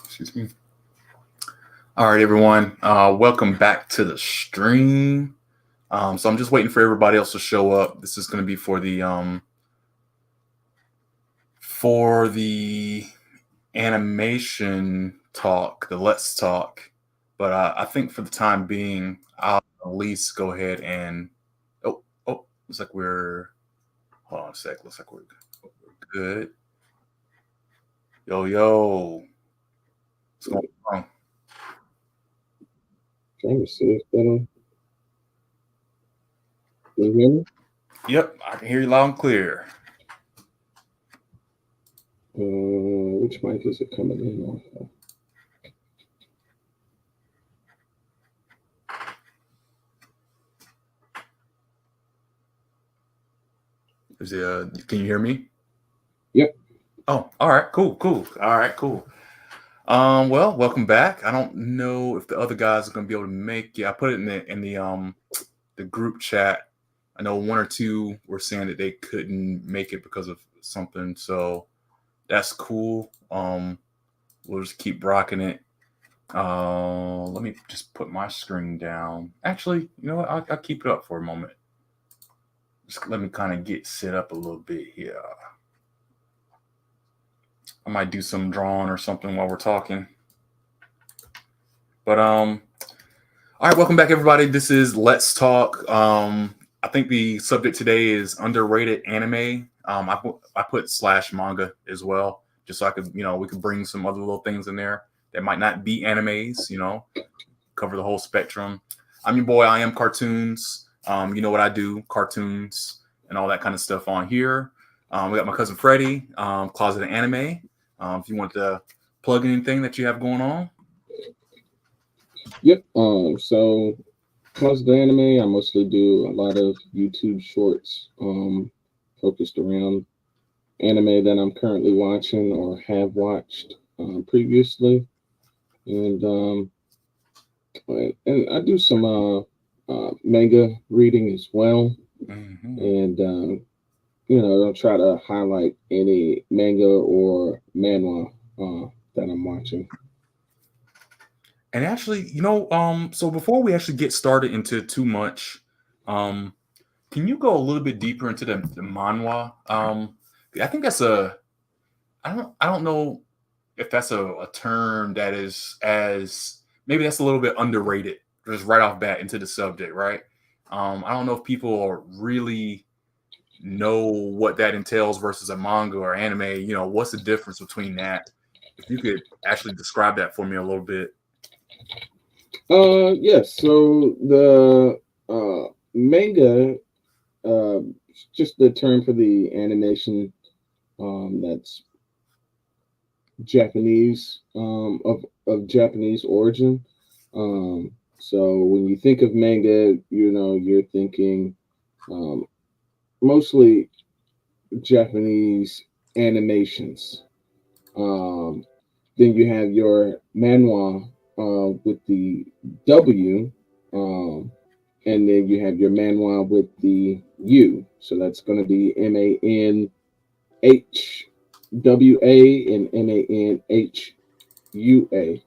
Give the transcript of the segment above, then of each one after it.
Excuse me. All right, everyone. Welcome back to the stream. So I'm just waiting for everybody else to show up. This is going to be for the animation talk, the Let's Talk. But I think for the time being, I'll at least go ahead and looks like we're hold on a sec. Looks like we're good. Yo, what's going on? Trying to see if better. Can you hear me? Yep, I can hear you loud and clear. Which mic is it coming in off of? Can you hear me? Yep. Oh, all right, cool. All right, cool. Well, welcome back. I don't know if the other guys are gonna be able to make it. I put it in the group chat. I know one or two were saying that they couldn't make it because of something, so that's cool. We'll just keep rocking it. Let me just put my screen down. Actually, you know what? I'll keep it up for a moment. Just let me kind of get set up a little bit here. I might do some drawing or something while we're talking. But all right, welcome back, everybody. This is Let's Talk. I think the subject today is underrated anime. I put slash manga as well, just so I could, we could bring some other little things in there that might not be animes. Cover the whole spectrum. I'm your boy. I am cartoons. You know what I do, cartoons and all that kind of stuff on here. We got my cousin Freddie, Closet of Anime. If you want to plug anything that you have going on. Yep. So close the anime. I mostly do a lot of YouTube shorts, focused around anime that I'm currently watching or have watched previously, and I do some manga reading as well, and I'll try to highlight any manga or manhwa that I'm watching. And actually, so before we actually get started into too much, can you go a little bit deeper into the manhwa? I think I don't know if that's a term that is as maybe that's a little bit underrated, just right off bat into the subject, right? I don't know if people are really know what that entails versus a manga or anime. What's the difference between that? If you could actually describe that for me a little bit. Yes. So the manga, just the term for the animation, that's Japanese, of Japanese origin. So when you think of manga, you're thinking um, mostly Japanese animations. Um, then you have your manhwa with the W, um, and then you have your manhwa with the U. So that's going to be MANHWA and MANHUA.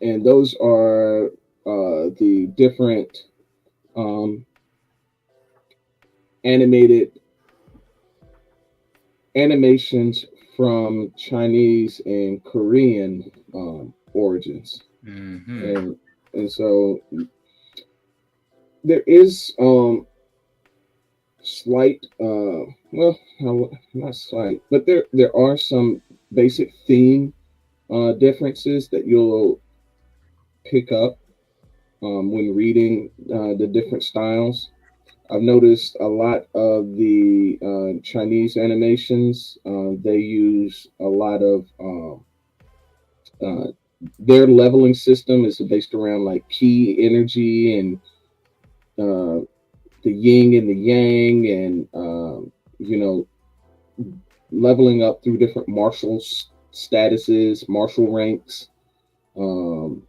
And those are the different um, animated animations from Chinese and Korean origins, Mm-hmm. and so there is slight, well, not slight, but there are some basic theme differences that you'll pick up when reading the different styles. I've noticed a lot of the Chinese animations. They use a lot of uh, their leveling system is based around like key energy and uh, the yin and the yang, and you know, leveling up through different martial statuses, martial ranks. Um,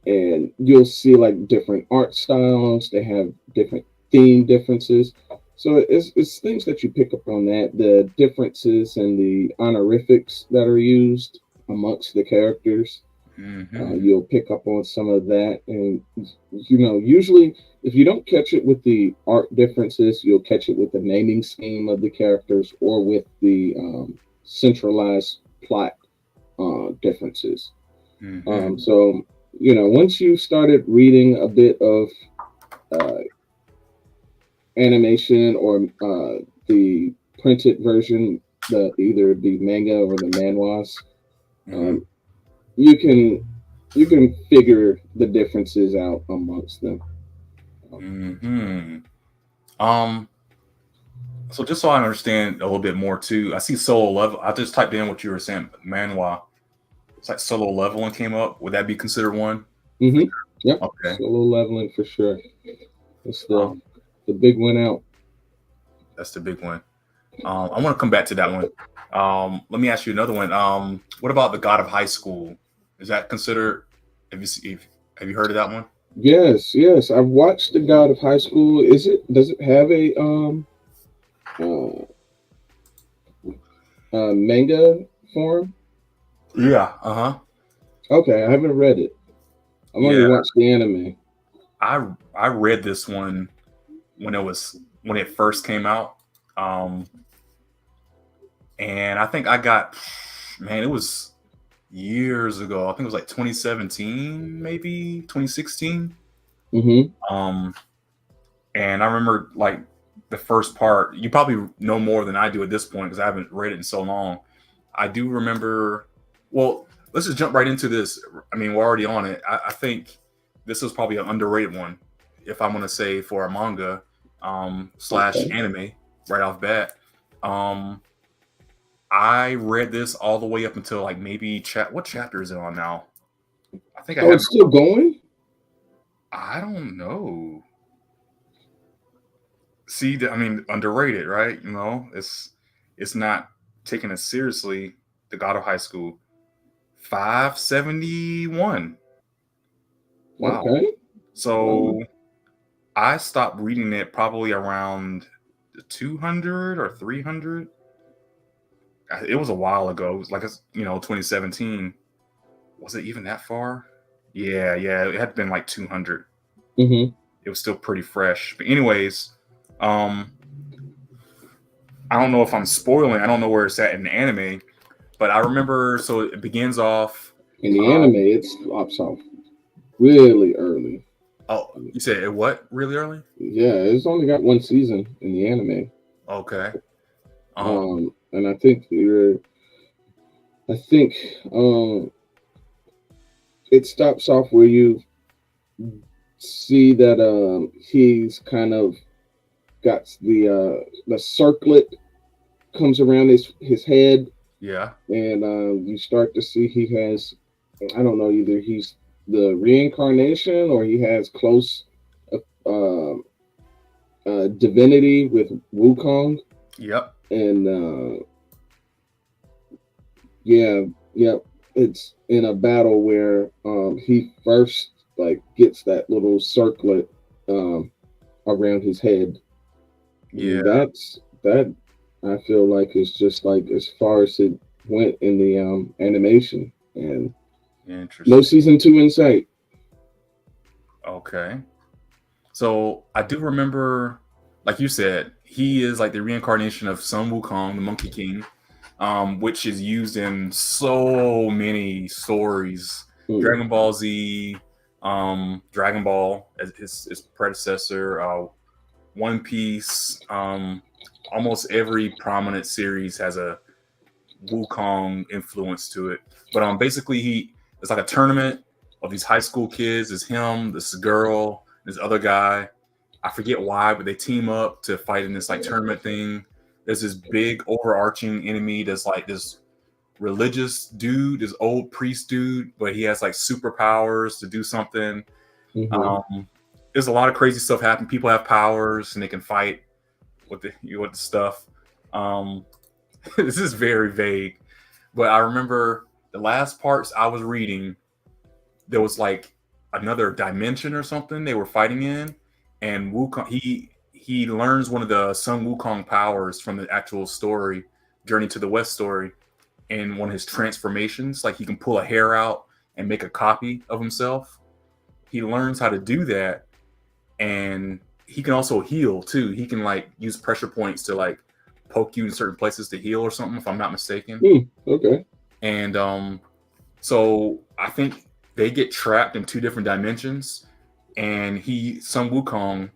and you'll see like different art styles. They have different theme differences. So it's things that you pick up on that the differences and the honorifics that are used amongst the characters. Hmm. You'll pick up on some of that, and usually if you don't catch it with the art differences, you'll catch it with the naming scheme of the characters or with the centralized plot differences. Hmm. So once you started reading a bit of uh, animation or the printed version, the either the manga or the manhwas, Hmm. um, you can you can figure the differences out amongst them. Hmm. Um, so just so I understand a little bit more too, I see solo level. I just typed in what you were saying, manhwa. It's like solo leveling came up. Would that be considered one? Yep, Okay. solo leveling for sure. It's the Um, the big one out. that's the big one. I want to come back to that one. Let me ask you another one. What about the God of High School? Is that considered? Have you heard of that one? Yes, yes. I've watched The God of High School. Does it have a uh, manga form? Yeah. Uh huh. Okay, I haven't read it. I've only Yeah. watched the anime. I read this one when it first came out. Um, and I think I got, man, it was years ago. I think it was like 2017, maybe 2016. Mm-hmm. Um, and I remember like the first part. You probably know more than I do at this point because I haven't read it in so long. I do remember. Well, let's just jump right into this. I mean, we're already on it. I think this is probably an underrated one, if I'm going to say for a manga slash Okay. anime right off bat. Um, I read this all the way up until like maybe what chapter is it on now? I think I Oh, have. it's still going? I don't know. See, I mean, underrated, right? You know, it's not taken as seriously. The God of High School, 571. Wow. Okay. Wow. So I stopped reading it probably around 200 or 300. It was a while ago. It was like, 2017. Was it even that far? Yeah, yeah. It had been like 200. Mm-hmm. It was still pretty fresh. But anyways, um, I don't know if I'm spoiling. I don't know where it's at in the anime, but I remember. So it begins off. In the anime, it drops off really early. Oh, you said it what really early? Yeah, it's only got one season in the anime. Okay. Um. And I think um, it stops off where you see that he's kind of got the circlet comes around his head, Yeah. and you start to see he has I don't know either he's the reincarnation or he has close uh, divinity with Wukong, Yep. and yeah, yeah, it's in a battle where he first like gets that little circlet around his head, Yeah. and that I feel like is just like as far as it went in the animation, and no Interesting. season two in sight. Okay. So I do remember, like you said, he is like the reincarnation of Sun Wukong, the Monkey King, which is used in so many stories. Mm, Dragon Ball Z, Dragon Ball as his predecessor, One Piece. Almost every prominent series has a Wukong influence to it. But basically, it's like a tournament of these high school kids. It's him, this girl, this other guy. I forget why, but they team up to fight in this like tournament thing. There's this big overarching enemy that's like this religious dude, this old priest dude, but he has like superpowers to do something. hmm Um, there's a lot of crazy stuff happening. People have powers and they can fight with the stuff. Um, this is very vague, but I remember the last parts I was reading, there was like another dimension or something they were fighting in, and Wukong he learns one of the Sun Wukong powers from the actual story, Journey to the West story, in one of his transformations. Like he can pull a hair out and make a copy of himself. He learns how to do that, and he can also heal too. He can like use pressure points to like poke you in certain places to heal or something, if I'm not mistaken. Okay. And so I think they get trapped in two different dimensions, and Sun Wukong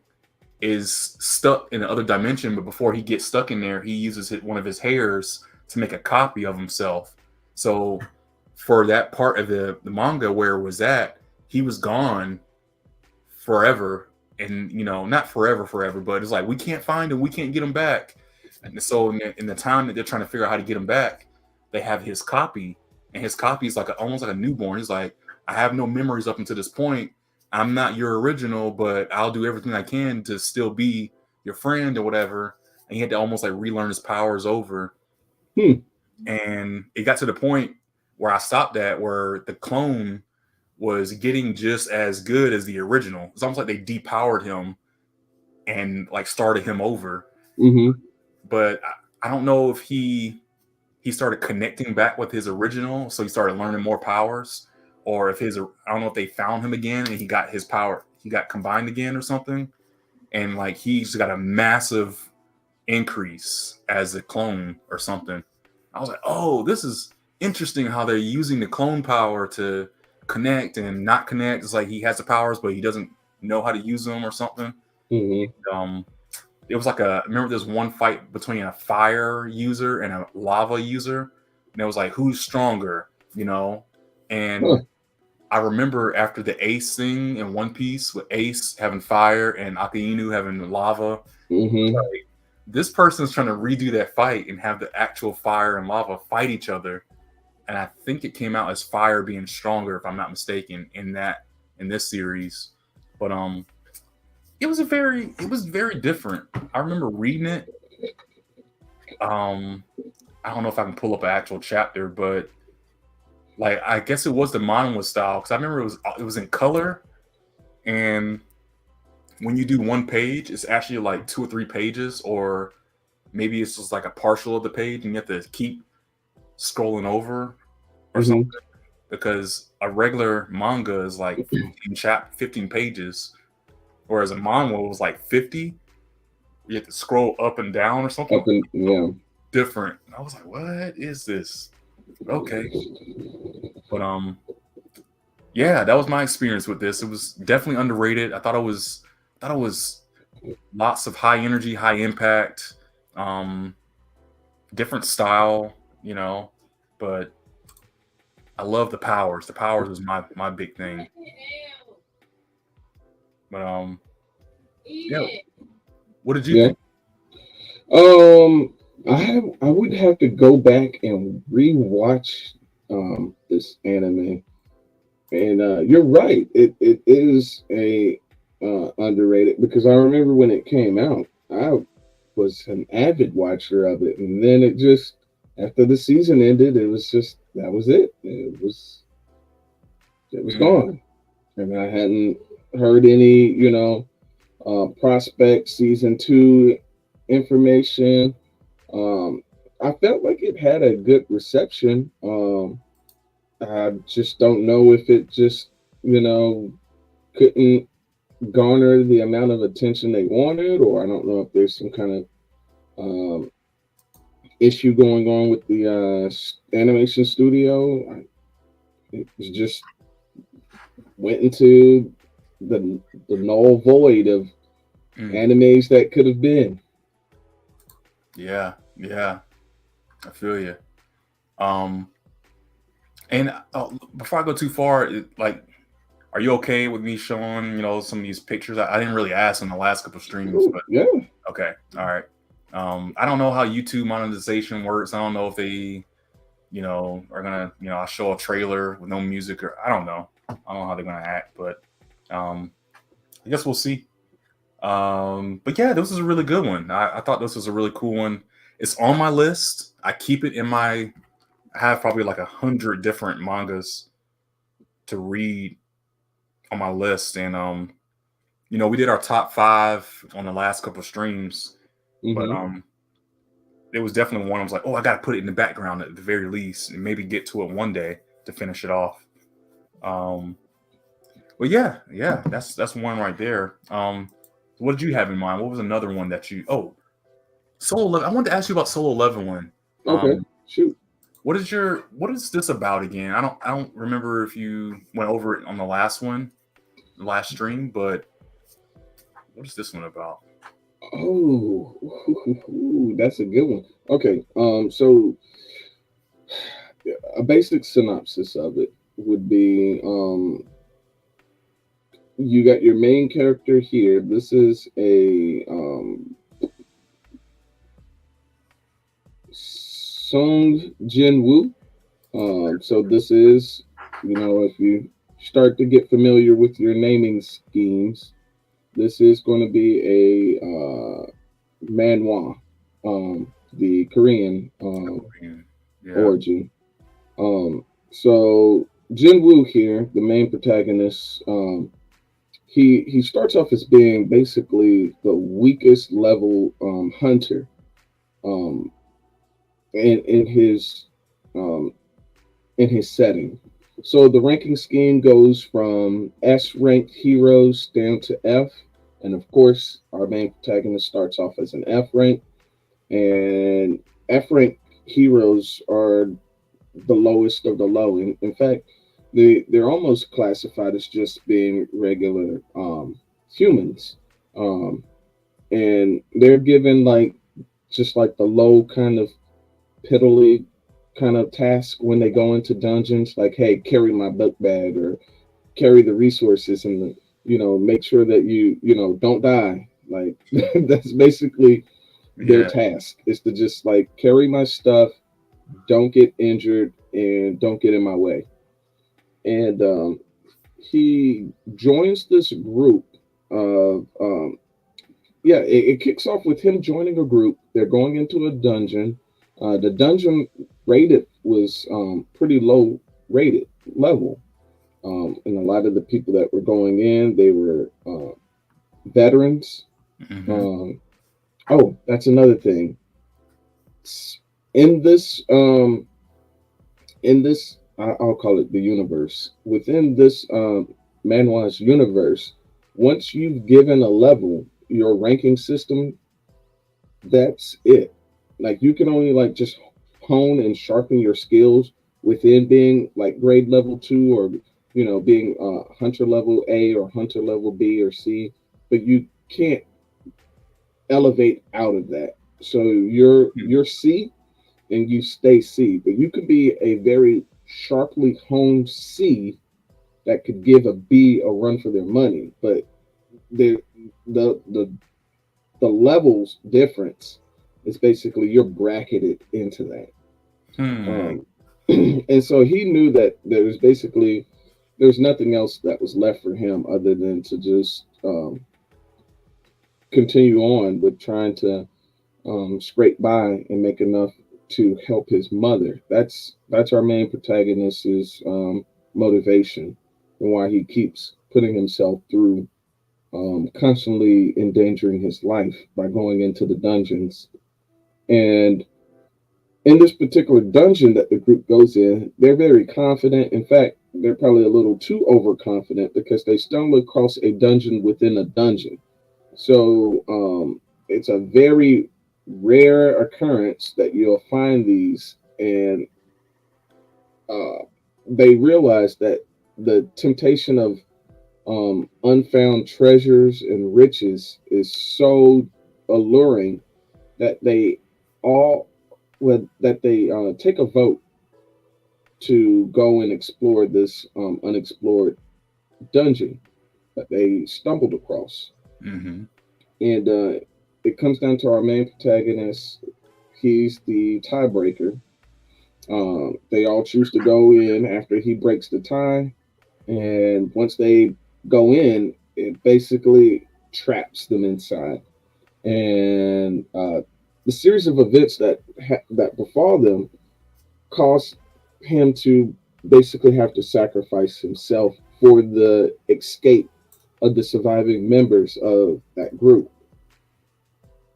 is stuck in the other dimension. But before he gets stuck in there, he uses one of his hairs to make a copy of himself. So for that part of the manga where it was at, he was gone forever, and not forever, but it's like we can't find him, we can't get him back. And so in the time that they're trying to figure out how to get him back, they have his copy, and his copy is like almost like a newborn. He's like, I have no memories up until this point. I'm not your original, but I'll do everything I can to still be your friend or whatever. And he had to almost like relearn his powers over. And it got to the point where I stopped at, where the clone was getting just as good as the original. It's almost like they depowered him and like started him over. But I don't know if he started connecting back with his original, so he started learning more powers, or if I don't know if they found him again and he got his power, he got combined again or something, and like he's got a massive increase as a clone or something. I was like, oh, this is interesting how they're using the clone power to connect and not connect. It's like he has the powers, but he doesn't know how to use them or something. It was like I remember there's one fight between a fire user and a lava user, and it was like, who's stronger, And I remember after the Ace thing in One Piece, with Ace having fire and Akainu having lava, like, this person's trying to redo that fight and have the actual fire and lava fight each other. And I think it came out as fire being stronger, if I'm not mistaken, in this series. But it was very different. I remember reading it. I don't know if I can pull up an actual chapter, but like I guess it was the manga style, because I remember it was in color, and when you do one page, it's actually like 2 or 3 pages, or maybe it's just like a partial of the page, and you have to keep scrolling over or something, because a regular manga is like 15 pages, whereas a manga was like 50. You have to scroll up and down or something. Different. I was like, what is this? Okay. But yeah, that was my experience with this. It was definitely underrated. I thought it was lots of high energy, high impact, different style, but I love the powers. The powers was my big thing. But yeah. What did you think? I would have to go back and rewatch this anime, and you're right. It is a underrated, because I remember when it came out, I was an avid watcher of it, and then it just, after the season ended, it was just, that was it. It was gone, and I hadn't heard any prospect season 2 information. I felt like it had a good reception. I just don't know if it just couldn't garner the amount of attention they wanted, or I don't know if there's some kind of issue going on with the animation studio. It was just went into the null void of animes that could have been. Yeah, I feel you. And before I go too far, like, are you okay with me showing some of these pictures? I didn't really ask in the last couple of streams, but yeah. Okay, all right. I don't know how YouTube monetization works. I don't know if they, are gonna, I'll show a trailer with no music, or I don't know. I don't know how they're gonna act, but I guess we'll see. But yeah, this is a really good one. I thought this was a really cool one. It's on my list. I keep it in I have probably like 100 different mangas to read on my list, and we did our top five on the last couple of streams, but Hmm. it was definitely one I was like, oh, I got to put it in the background at the very least, and maybe get to it one day to finish it off. Um, but yeah, that's one right there. What did you have in mind? What was another one that you? Oh, Solo 11. I wanted to ask you about Solo 11 one. Okay, Um, shoot. what is this about again? I don't remember if you went over it on the last one, the last stream, but what is this one about? Oh, that's a good one. Okay, so a basic synopsis of it would be you got your main character here. This is a Song Jin Woo. So this is, if you start to get familiar with your naming schemes, this is going to be a manhwa, the Korean Yeah. origin. So Jin Woo here, the main protagonist, he starts off as being basically the weakest level hunter um, in his um, in his setting. So the ranking scheme goes from S ranked heroes down to F, and of course our main protagonist starts off as an F rank, and F rank heroes are the lowest of the low. In fact, they're almost classified as just being regular humans, um, and they're given like just like the low kind of piddly kind of task when they go into dungeons, like hey, carry my book bag or carry the resources and make sure that you don't die. Like that's basically their Yeah. task is to just like carry my stuff, don't get injured, and don't get in my way. And he joins this group of yeah, it kicks off with him joining a group. They're going into a dungeon. The dungeon rated was pretty low rated level, and a lot of the people that were going in, they were veterans. Hmm. Um, oh, that's another thing. In this I'll call it the universe. Within this manhwa's universe, once you've given a level, your ranking system, that's it. Like you can only like just hone and sharpen your skills within being like grade level 2, or being hunter level A or hunter level B or C, but you can't elevate out of that. So you're C and you stay C, but you could be a very sharply honed C that could give a B a run for their money, but the the the the levels difference is basically you're bracketed into that. Hmm. Um, and so he knew that there's nothing else that was left for him other than to just continue on with trying to scrape by and make enough to help his mother. That's our main protagonist's motivation and why he keeps putting himself through constantly endangering his life by going into the dungeons. And in this particular dungeon that the group goes in, they're very confident. In fact, they're probably a little too overconfident because they stumble across a dungeon within a dungeon. So it's a very rare occurrence that you'll find these, and uh, they realize that the temptation of unfound treasures and riches is so alluring that they all that they take a vote to go and explore this unexplored dungeon that they stumbled across. Hmm. And it comes down to our main protagonist. He's the tiebreaker. They all choose to go in after he breaks the tie, and once they go in, it basically traps them inside. And the series of events that befall them cause him to basically have to sacrifice himself for the escape of the surviving members of that group.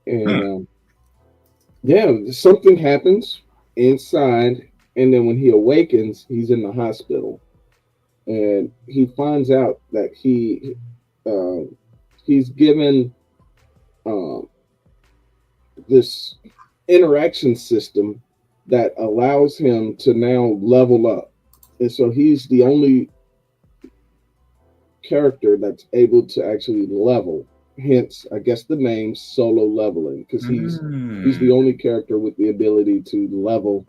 And Hmm. yeah, something happens inside, and then when he awakens, he's in the hospital, and he finds out that uh, he's given um, this interaction system that allows him to now level up, and so he's the only character that's able to actually level. Hence, I guess the name solo leveling, because he's Hmm. the only character with the ability to level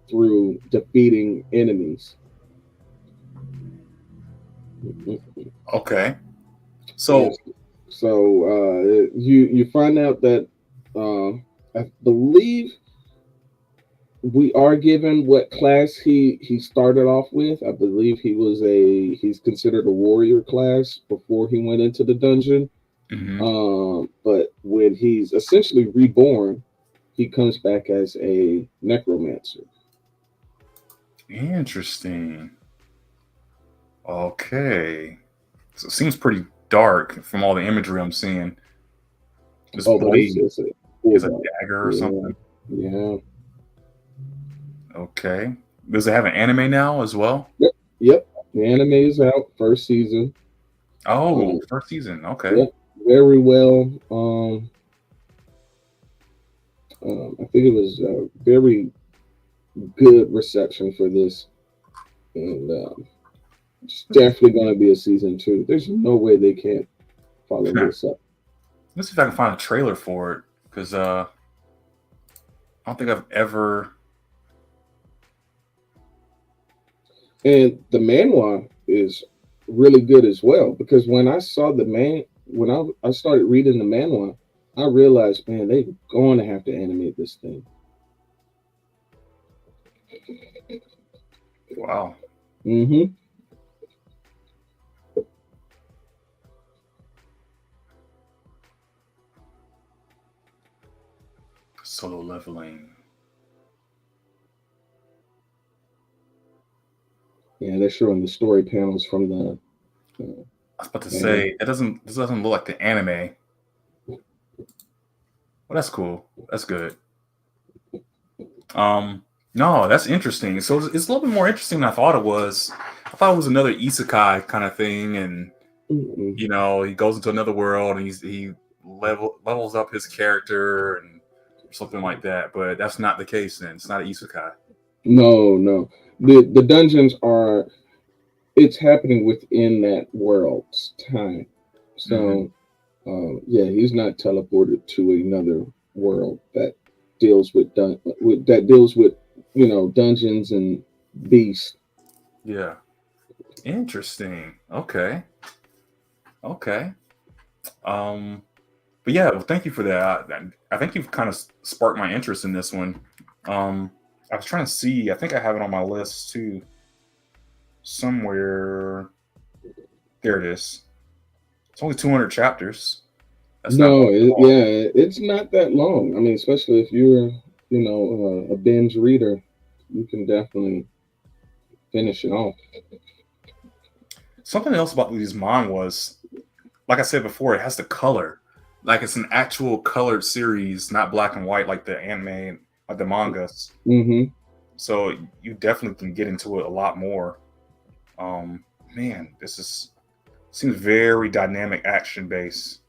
through defeating enemies. Okay. Yes. So, So you find out that uh, I believe we are given what class he started off with. I believe he's considered a warrior class before he went into the dungeon. mhm. But when he's essentially reborn, he comes back as a necromancer. Interesting. Okay. So it seems pretty dark from all the imagery I'm seeing. This Oh, but blade it's a full is a dark. dagger or Yeah, something. yeah. Okay. Does it have an anime now as well? Yep, yep. The anime is out, first season. Oh, Um, first season. Okay. yep, very well. I think it was a very good reception for this, and it's definitely going to be a season two. There's no way they can't follow this up. Let's see if I can find a trailer for it because I don't think I've ever. And the manhwa is really good as well because when I saw when I started reading the manhwa, I realized, man, they're going to have to animate this thing. Wow. Mm-hmm. Solo leveling. Yeah, they're showing the story panels from the I was about to anime. say that doesn't. This doesn't look like the anime. Well, that's cool. That's good. Um, no, that's interesting. So it's a little bit more interesting than I thought it was. I thought it was another isekai kind of thing, and Mm-mm. he goes into another world and he levels up his character and something like that. But that's not the case. Then it's not an isekai. No, no. The dungeons are it's happening within that world's time. Hmm. So yeah, he's not teleported to another world that deals with dungeons and beasts. Yeah, interesting. Okay, okay. Um, but yeah, well, thank you for that. I think you've kind of sparked my interest in this one. Um, I was trying to see. I think I have it on my list too, somewhere. There it is. It's only 200 chapters. That's not No, long at all. yeah, it's not that long. I mean, especially if you're a binge reader, you can definitely finish it off. Something else about these manhwas, like I said before, it has the color. Like it's an actual colored series, not black and white like the anime, like the mangas. Hmm. So you definitely can get into it a lot more. Um, man, this is seems very dynamic action based.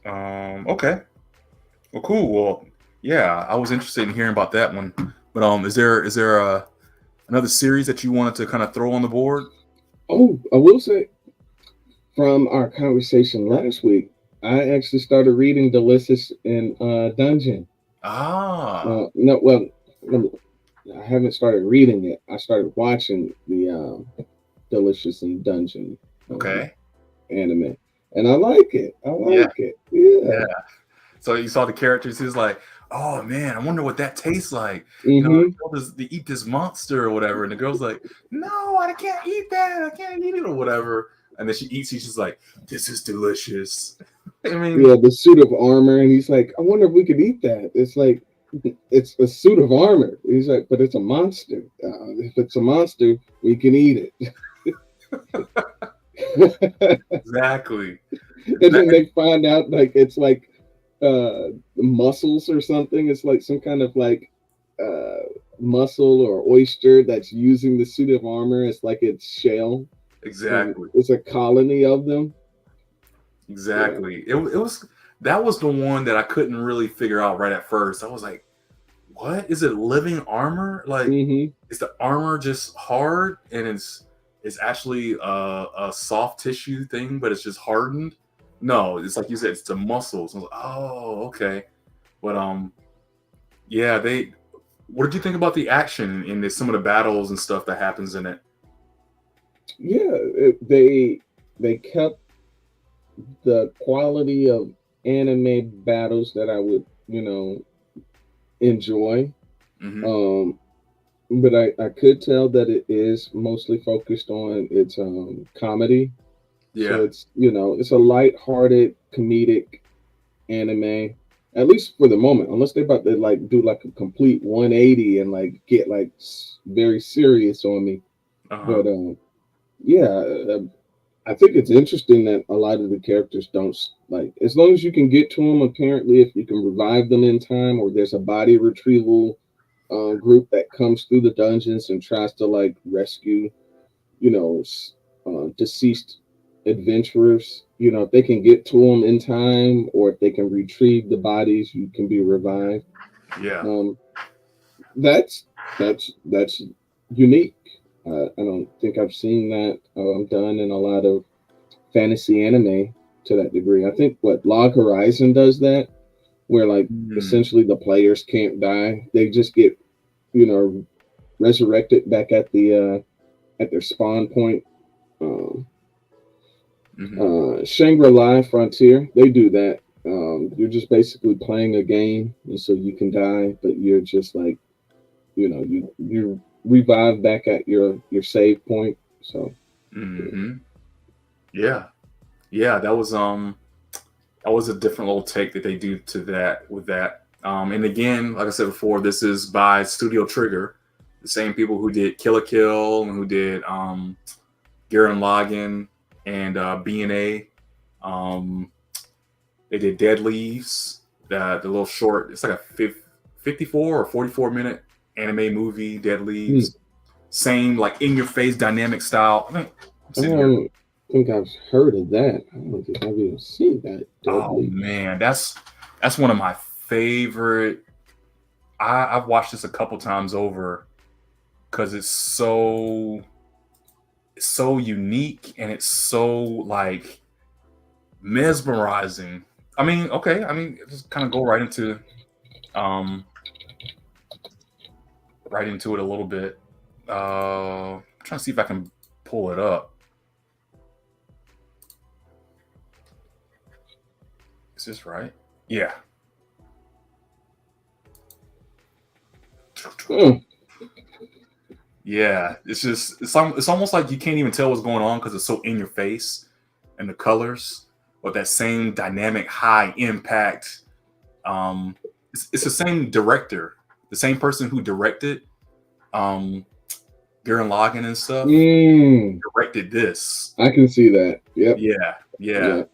Okay. Well, cool. Well, yeah, I was interested in hearing about that one. But is there another series that you wanted to kind of throw on the board? Oh, I will say from our conversation last week, I actually started reading Delicious in Dungeon. Ah, No, well, no, I haven't started reading it. I started watching the Delicious in Dungeon um, okay. anime, and I like it. I Yeah, like it. Yeah. yeah. So you saw the characters. He was like, "Oh man, I wonder what that tastes like." Mm-hmm. They eat this monster or whatever, and the girl's like, "No, I can't eat that. I can't eat it or whatever." And then she eats. She's just like, "This is delicious." I mean, Yeah, the suit of armor, and he's like, I wonder if we could eat that. It's like it's a suit of armor. He's like, but it's a monster. If it's a monster, we can eat it. Exactly. And then they find out like it's like muscles or something. It's like some kind of like mussel or oyster that's using the suit of armor. It's like its shell, and Exactly. it's a colony of them. Yeah. Exactly. It was that was the one that I couldn't really figure out right at first. I was like, what is it? Living armor? Like, Hmm. is the armor just hard and it's actually a soft tissue thing, but it's just hardened? No, it's like you said, it's the muscles. I was like, oh, okay. But yeah, they. What did you think about the action in some of the battles and stuff that happens in it? Yeah, they kept the quality of anime battles that I would, enjoy. Hmm. Um, but I could tell that it is mostly focused on its comedy. So Yeah. it's a light-hearted comedic anime, at least for the moment. Unless they're about to like do like a complete 180 and like get like very serious on me. Uh huh. But yeah, I think it's interesting that a lot of the characters don't like. As long as you can get to them, apparently, if you can revive them in time, or there's a body retrieval group that comes through the dungeons and tries to like rescue, you know, deceased adventurers. If they can get to them in time, or if they can retrieve the bodies, you can be revived. Yeah. Um, that's unique. I don't think I've seen that done in a lot of fantasy anime to that degree. I think what Log Horizon does that, where like Mm-hmm. essentially the players can't die; they just get you know resurrected back at their spawn point. Um, Shangri-La Frontier, they do that. You're just basically playing a game, and so you can die, but you're just like you revive back at your save point. So yeah. Mm-hmm. Yeah. Yeah. That was a different little take that they do to that with that. And again, like I said before, this is by Studio Trigger, the same people who did Kill la Kill and who did Gurren Lagann and BNA. Um, they did Dead Leaves, the little short. It's like a 54 or 44 minute anime movie. Dead Hmm. Leaves, same like in your face dynamic style. I'm I sitting here. don't think I've heard of that. I don't think I've even seen that. Oh Deadly. man, that's one of my favorite. I've watched this a couple times over because it's so unique and it's so like mesmerizing. I mean, okay, I mean, just kind of go um right into it a little bit. I'm trying to see if I can pull it up. Is this right? Yeah. Hmm. Yeah, it's almost like you can't even tell what's going on because it's so in your face, and the colors, but that same dynamic, high impact. It's the same director, the same person who directed um Gurren Lagann and stuff Mm, directed this. I can see that. Yep. Yeah, yeah. Yep.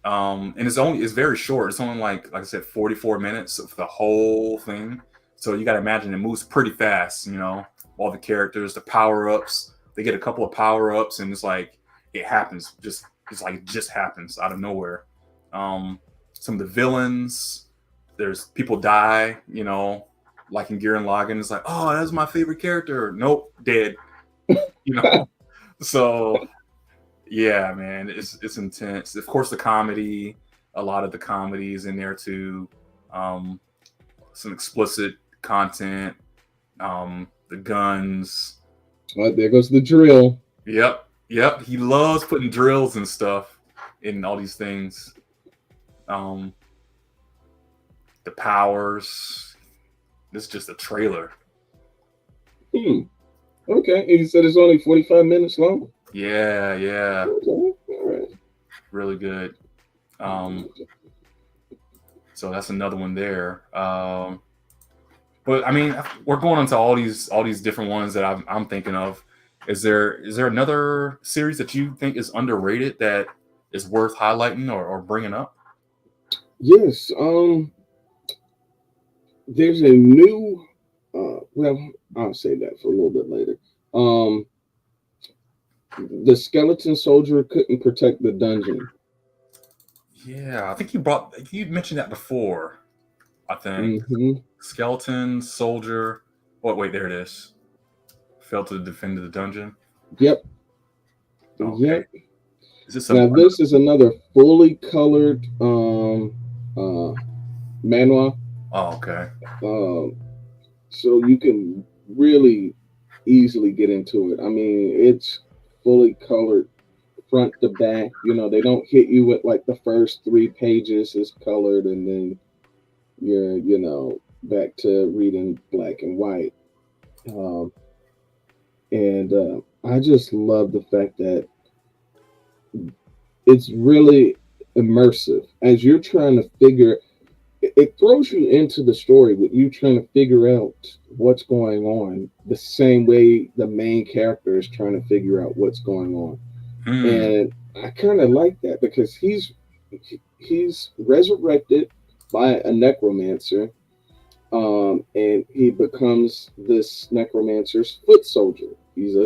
And it's very short. It's only like I said, 44 minutes of the whole thing. So you got to imagine it moves pretty fast. All the characters, the power ups. They get a couple of power ups, and it's like it happens. It's like it just happens out of nowhere. Some of the villains, there's people die. Like in Gurren Lagann, it's like, oh, that's my favorite character. Nope, dead. You know. So yeah, man, it's intense. Of course, the comedy, a lot of the comedy is in there too. Um, some explicit content, the guns. There goes the drill. Yep, yep. He loves putting drills and stuff in all these things. Um, the powers. This is just a trailer. Hmm. Okay. You said it's only 45 minutes long. Yeah, yeah, Okay. All right. really good. Um, so that's another one there. But I mean, we're going into all these different ones that I'm thinking of. Is there another series that you think is underrated that is worth highlighting or bringing up? Yes. There's a new. Well, I'll say that for a little bit later. Um, the skeleton soldier couldn't protect the dungeon. Yeah, I think you mentioned that before. I think Hmm. skeleton soldier. Oh wait, there it is. Failed to defend the dungeon. Yep. Okay, Yep. is this Now another? this is another fully colored uh manual. Oh, okay. Um, so you can really easily get into it. I mean, it's fully colored front to back. They don't hit you with like the first 3 pages is colored, and then you're back to reading black and white. Um, and I just love the fact that it's really immersive as you're trying to figure. It throws you into the story with you trying to figure out what's going on the same way the main character is trying to figure out what's going on. Hmm. And I kind of like that because he's resurrected by a necromancer, and he becomes this necromancer's foot soldier. He's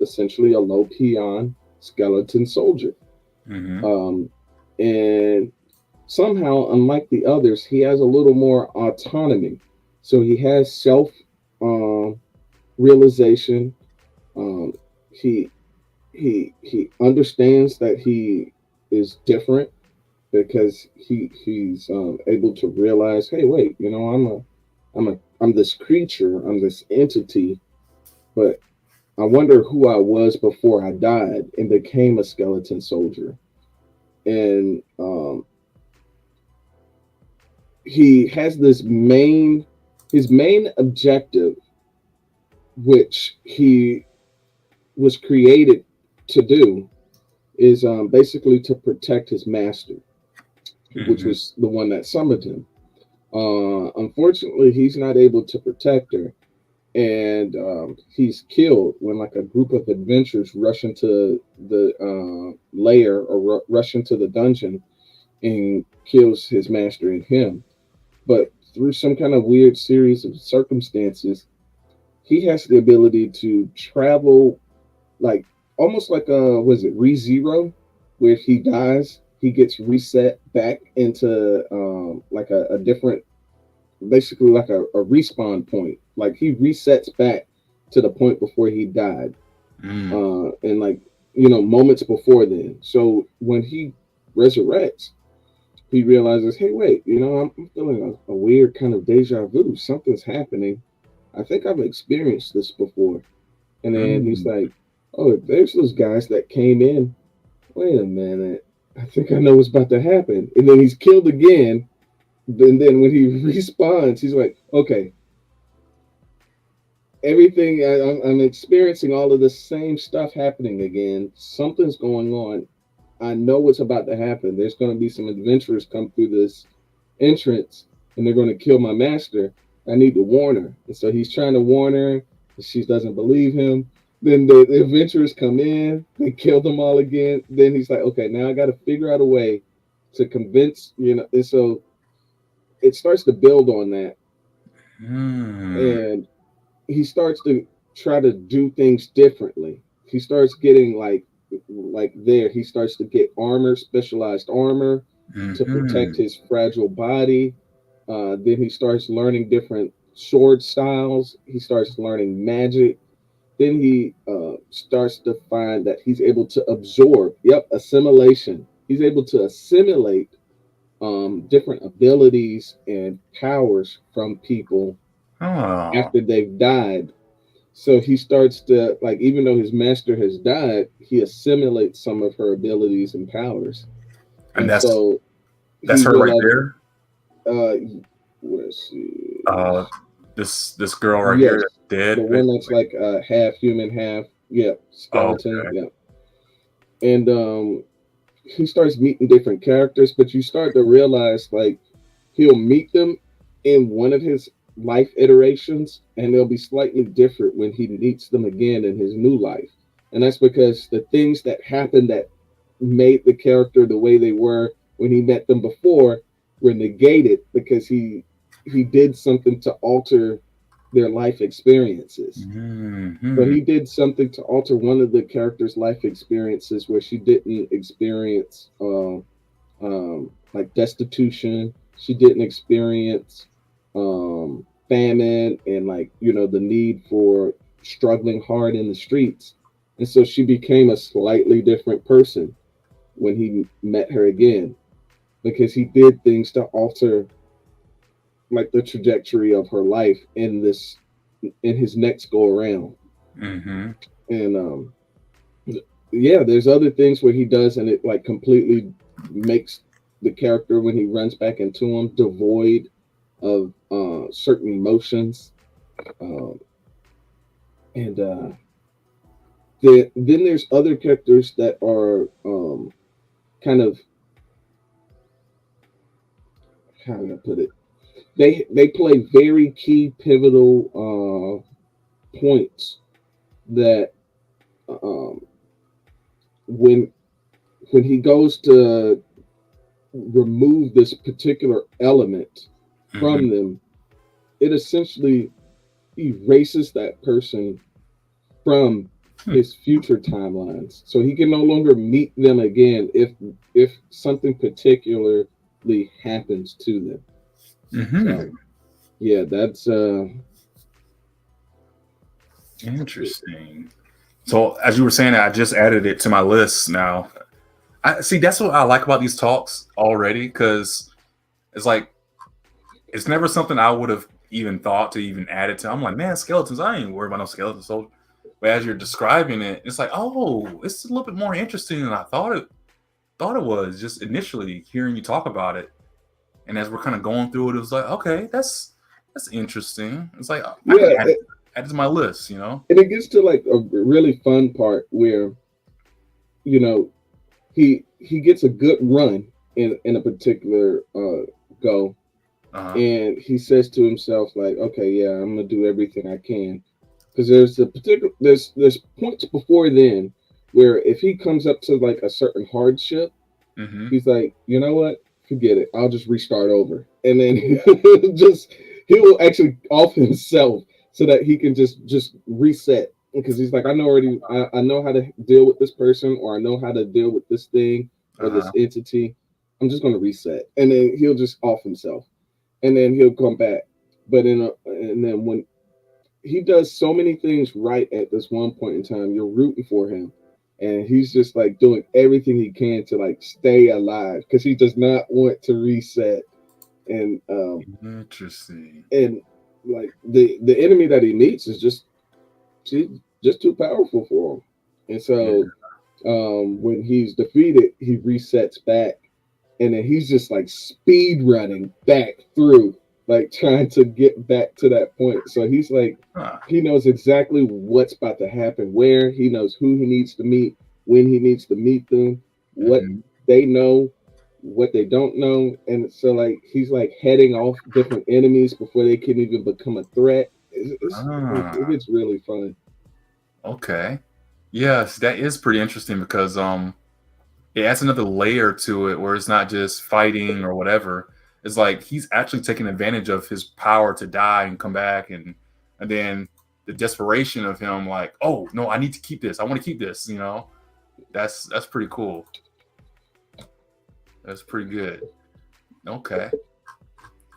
essentially a low peon skeleton soldier, Hmm. um, and somehow, unlike the others, he has a little more autonomy. So he has self um, realization. Um, he he understands that he is different because he's able to realize, hey, wait, I'm this creature, I'm this entity, but I wonder who I was before I died and became a skeleton soldier. And he has his main objective, which he was created to do, is basically to protect his master, which Hmm. was the one that summoned him. Unfortunately, he's not able to protect her, and he's killed when like a group of adventurers rush into the lair or rush into the dungeon and kills his master and him. But through some kind of weird series of circumstances, he has the ability to travel, like almost like a was it ReZero, where if he dies, he gets reset back into like a different, basically like a respawn point. Like he resets back to the point before he died, Mm. and like moments before then. So when he resurrects, he realizes, hey, wait, I'm feeling a weird kind of deja vu. Something's happening. I think I've experienced this before. And then he's Mm. like, oh, there's those guys that came in. Wait a minute. I think I know what's about to happen. And then he's killed again. And then when he respawns, he's like, okay, everything, I'm experiencing all of the same stuff happening again. Something's going on. I know what's about to happen. There's going to be some adventurers come through this entrance and they're going to kill my master. I need to warn her. And so he's trying to warn her. And she doesn't believe him. Then the adventurers come in, they kill them all again. Then he's like, okay, now I got to figure out a way to convince, And so it starts to build on that. Mm. And he starts to try to do things differently. He starts getting he starts to get armor, specialized armor to protect Mhm. his fragile body. Then he starts learning different sword styles. He starts learning magic. Then he starts to find that he's able to absorb. Yep, assimilation. He's able to assimilate different abilities and powers from people Oh, after they've died. So he starts to, like, even though his master has died, he assimilates some of her abilities and powers. and And that's so that's he her right realizes, there. uh, let's see, Uh, this girl right here yes, that's the dead, one that's basically. like half human, half, yeah, Oh, skeleton, okay. yeah. And he starts meeting different characters, but you start to realize, like, he'll meet them in one of his life iterations, and they'll be slightly different when he meets them again in his new life. And that's because the things that happened that made the character the way they were when he met them before were negated because he did something to alter their life experiences. So Hmm. he did something to alter one of the character's life experiences where she didn't experience like destitution. She didn't experience famine and like the need for struggling hard in the streets. And so she became a slightly different person when he met her again because he did things to alter like the trajectory of her life in his next go around. Hmm. And yeah, there's other things where he does and it like completely makes the character when he runs back into him devoid of certain emotions. Um, and then there's other characters that are kind of, how do I put it? They play very key pivotal points that um, when he goes to remove this particular element Hmm. from them, it essentially erases that person from Hmm. his future timelines. So he can no longer meet them again if something particularly happens to them. Hmm. So yeah, that's Interesting. So as you were saying, I just added it to my list now. I see. That's what I like about these talks already, because it's like it's never something I would have even thought to even add it to. I'm like, man, skeletons. I ain't worried about no skeletons. So, but as you're describing it, it's like, oh, it's a little bit more interesting than I thought it was. Just initially hearing you talk about it, and as we're kind of going through it, it was like, okay, that's interesting. It's like I can yeah, add it to my list. You know. and it gets to like a really fun part where you know he gets a good run in a particular go, Uh huh. and he says to himself like, okay, yeah, I'm gonna do everything I can because there's points before then where if he comes up to like a certain hardship, Mm-hmm. he's like, you know what, forget it, I'll just restart over, and then just he will actually off himself so that he can just reset because he's like, I know already, I know how to deal with this person, or I know how to deal with this thing Uh or this huh. entity. I'm just going to reset, and then he'll just off himself, and then he'll come back. But and then when he does so many things right at this one point in time, you're rooting for him, and he's just like doing everything he can to like stay alive because he does not want to reset. And Interesting. and like the enemy that he meets is just too powerful for him, and Yeah. so when he's defeated, he resets back, and then he's just like speed running back through, like trying to get back to that point. So he's like, Huh. he knows exactly what's about to happen, where he knows who he needs to meet, when he needs to meet them, what Mm-hmm. they know, what they don't know, and so like he's like heading off different enemies before they can even become a threat. It Ah. gets really fun. Okay. Yes, that is pretty interesting because it adds another layer to it where it's not just fighting or whatever. It's like he's actually taking advantage of his power to die and come back, and then the desperation of him like, oh no, I need to keep this. I want to keep this, you know. That's pretty cool. That's pretty good. Okay.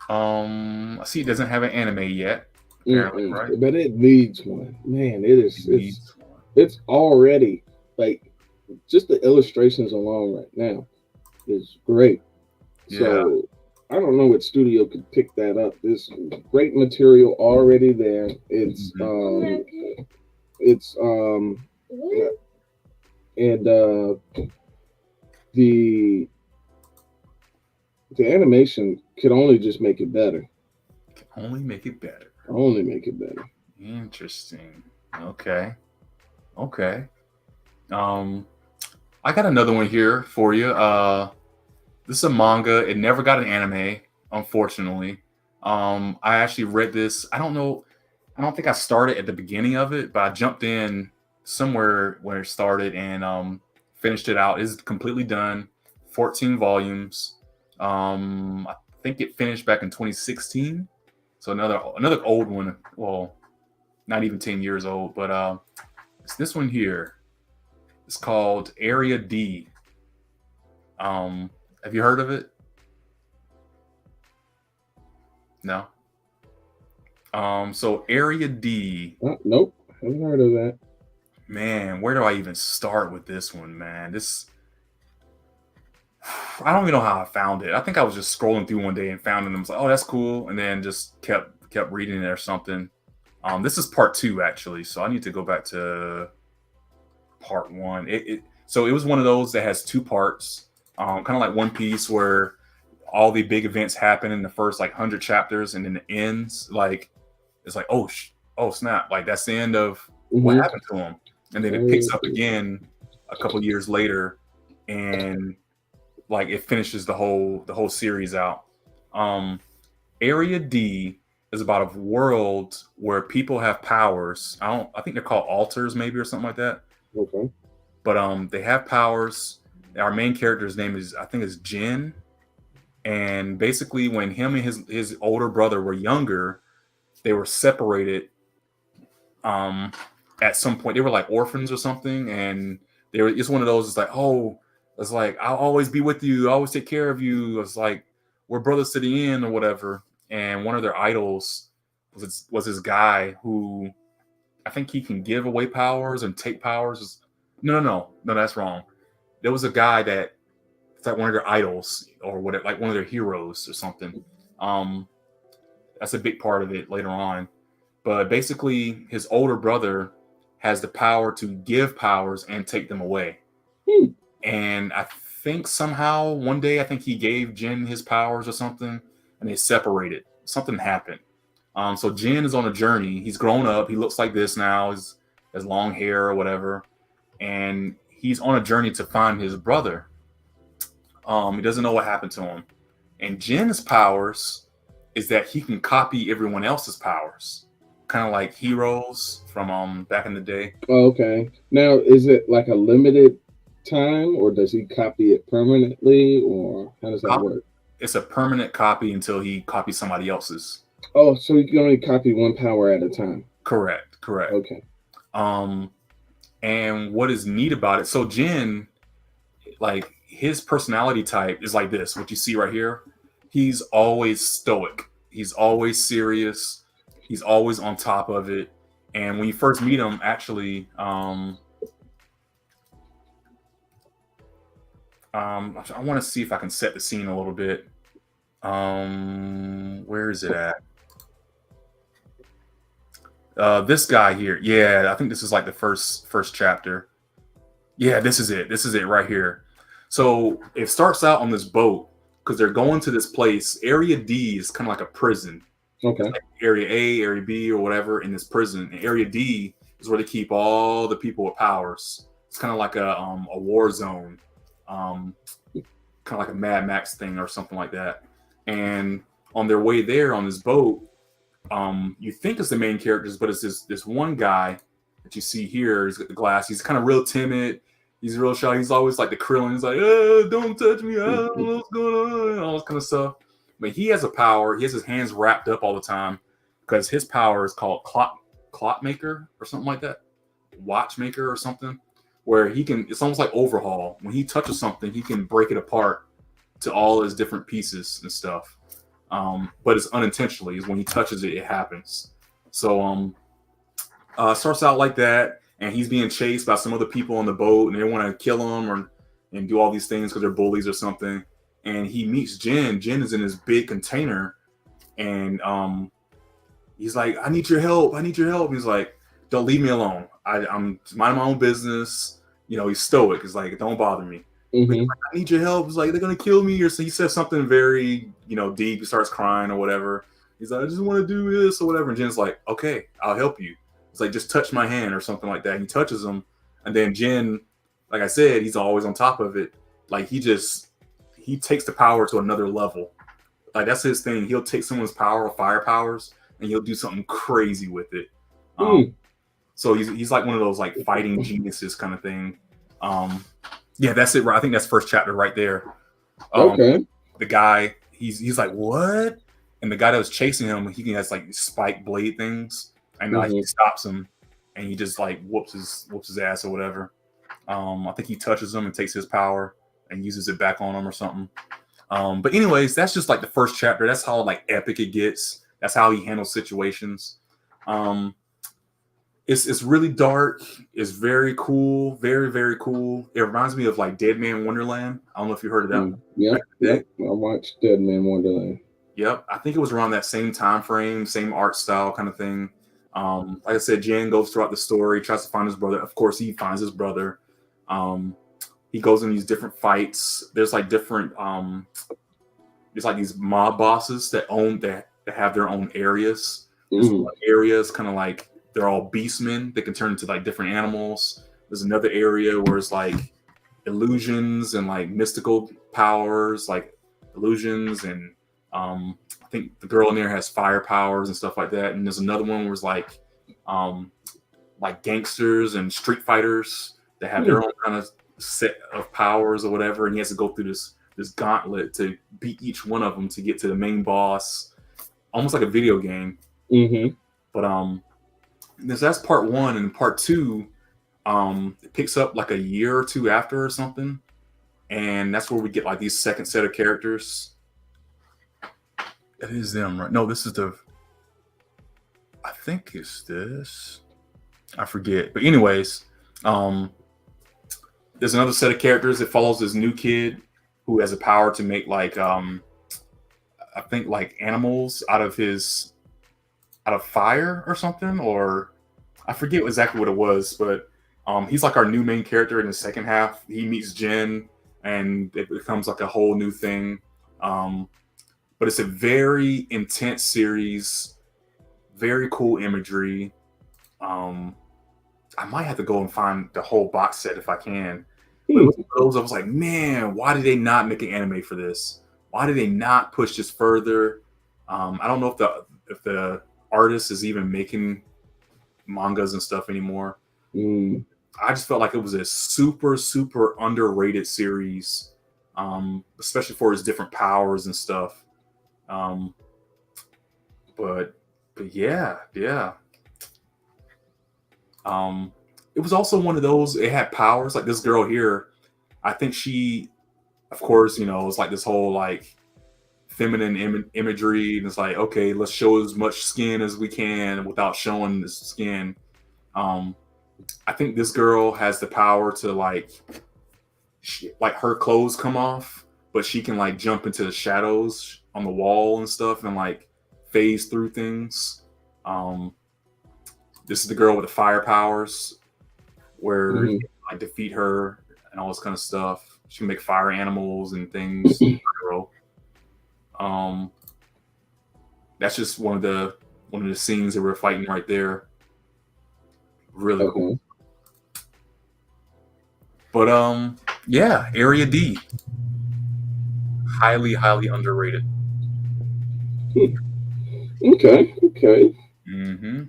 I see it doesn't have an anime yet, apparently, Mm-mm. right? But it needs one, man. It It is. needs one. It's already like just the illustrations alone right now is great. Yeah. So I don't know what studio could pick that up. There's great material already there. Mhm. It's and the the animation could only just make it better. Can only make it better. Only make it better. Interesting. Okay. Okay. Um, I got another one here for you. This is a manga. It never got an anime, unfortunately. I actually read this. I don't know. I don't think I started at the beginning of it, but I jumped in somewhere where it started and finished it out. It's completely done. 14 volumes. I think it finished back in 2016. So another old one. Well, not even 10 years old, but it's this one here. It's called Area D. Have you heard of it? No. So Area D, Nope, haven't heard of that. man, where do I even start with this one, man? This I don't even know how I found it. I think I was just scrolling through one day and found it and was like, oh, that's cool, and then just kept reading it or something. This is part two actually, so I need to go back to part one. So it was one of those that has two parts, kind of like One Piece, where all the big events happen in the first like 100 chapters, and then it ends like it's like oh snap, like that's the end of what Mm-hmm. happened to him, and then it picks up again a couple years later, and like it finishes the whole series out. Um, Area D is about a world where people have powers. I think they're called alters maybe or something like that. Okay. But they have powers. Our main character's name is I think is Jin. And basically when him and his older brother were younger, they were separated um at some point. They were like orphans or something, and they were it's one of those, it's like, oh, it's like I'll always be with you, I always take care of you. It's like we're brothers to the end or whatever. And one of their idols was this guy who I think he can give away powers and take powers. No, that's wrong. There was a guy that it's like one of their idols or whatever, like one of their heroes or something. Um, that's a big part of it later on. But basically, his older brother has the power to give powers and take them away. Hmm. And I think somehow one day, I think he gave Jin his powers or something, and they separated. Something happened. So Jin is on a journey. He's grown up. He looks like this now. He's has long hair or whatever, and he's on a journey to find his brother. He doesn't know what happened to him. And Jin's powers is that he can copy everyone else's powers, kind of like heroes from back in the day. Oh, okay. Now, is it like a limited time, or does he copy it permanently, or how does that Cop- work? It's a permanent copy until he copies somebody else's. Oh, so you can only copy one power at a time. Correct. Okay. Um, and what is neat about it? So Jin, like his personality type is like this. What you see right here, he's always stoic. He's always serious. He's always on top of it. And when you first meet him, actually, I want to see if I can set the scene a little bit. Where is it at? This guy here. Yeah, I think this is like the first chapter. Yeah, this is it. This is it right here. So it starts out on this boat because they're going to this place. Area D is kind of like a prison. It's Okay. like Area A, Area B, or whatever in this prison. And Area D is where they keep all the people with powers. It's kind of like a war zone, kind of like a Mad Max thing or something like that. And on their way there on this boat, you think it's the main characters, but it's this one guy that you see here. He's got the glass. He's kind of real timid. He's real shy. He's always like the Krillin. He's like, don't touch me. I don't know what's going on. And all this kind of stuff. But he has a power. He has his hands wrapped up all the time because his power is called clock maker or something like that. Watchmaker or something. Where he can, it's almost like overhaul. When he touches something, he can break it apart to all his different pieces and stuff. But it's unintentionally. Is when he touches it, it happens. So starts out like that, and he's being chased by some other people on the boat, and they want to kill him and do all these things because they're bullies or something. And he meets Jin. Jin is in this big container, and he's like, "I need your help. I need your help." He's like, "Don't leave me alone. I'm minding my own business." You know, he's stoic. He's like, "Don't bother me." But he's Mm-hmm. like, "I need your help." He's like, "They're gonna kill me," or so he says something very, deep. He starts crying or whatever. He's like, "I just want to do this or whatever." And Jin's like, "Okay, I'll help you." It's like, "Just touch my hand," or something like that. And he touches him, and then Jin, like I said, he's always on top of it. Like he takes the power to another level. Like that's his thing. He'll take someone's power or fire powers and he'll do something crazy with it. Hmm. So he's like one of those like fighting geniuses kind of thing. Um, yeah, that's it. Right, I think that's first chapter right there. Um, Okay. the guy, he's like what? And the guy that was chasing him, he has like spike blade things, and like he Hmm. stops him, and he just like whoops his ass or whatever. I think he touches him and takes his power and uses it back on him or something. But anyways, that's just like the first chapter. That's how like epic it gets. That's how he handles situations. Um, it's really dark. It's very cool, very very cool. It reminds me of like Dead Man Wonderland. I don't know if you heard of that back Yep. in the day. Yep. I watched Dead Man Wonderland. Yep, I think it was around that same time frame, same art style kind of thing. Like I said, Jin goes throughout the story, tries to find his brother. Of course, he finds his brother. Um, he goes in these different fights. There's like different there's like these mob bosses that have their own areas. There's Hmm. one area is kind of like they're all beastmen. They can turn into like different animals. There's another area where it's like illusions and like mystical powers, like illusions and I think the girl in there has fire powers and stuff like that. And there's another one where it's um, like gangsters and street fighters that have their own kind of set of powers or whatever, and he has to go through this gauntlet to beat each one of them to get to the main boss, almost like a video game. Hmm. But that's part one, and part two, it picks up like a year or two after or something, and that's where we get like these second set of characters. It is them, right? No, this is the. I think it's this. I forget, but anyways, um, there's another set of characters that follows this new kid who has a power to make like I think like animals out of fire or something, or I forget exactly what it was, but he's like our new main character in the second half. He meets Jen, and it becomes like a whole new thing. But it's a very intense series, very cool imagery. Um, I might have to go and find the whole box set if I can. But it was one of those I was like, man, why did they not make an anime for this? Why did they not push this further? I don't know if the artist is even making mangas and stuff anymore. Mm. I just felt like it was a super super underrated series, especially for its different powers and stuff. Um, but but yeah. Um, it was also one of those. It had powers like this girl here. I think she, of course, it's like this whole like feminine imagery, and it's like okay, let's show as much skin as we can without showing the skin. Um, I think this girl has the power to like her clothes come off, but she can like jump into the shadows on the wall and stuff, and like phase through things. Um, this is the girl with the fire powers, where you Hmm. can, like defeat her and all this kind of stuff. She can make fire animals and things. Girl. Um, that's just one of the scenes that we're fighting right there. Really cool. Okay. But yeah, Area D, highly highly underrated. Okay. Okay. Mm-hmm.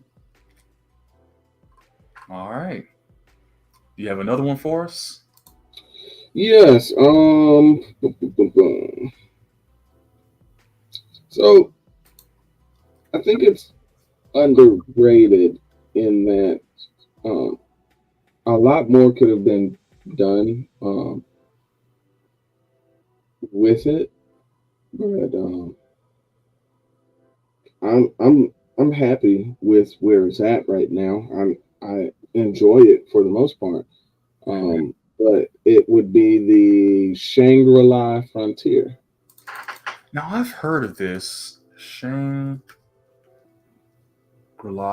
All right. Do you have another one for us? Yes. Boom, boom, boom, boom. So I think it's underrated in that um, a lot more could have been done with it, but I'm happy with where it's at right now. I enjoy it for the most part. But it would be the Shangri-La Frontier. Now I've heard of this Shangri-La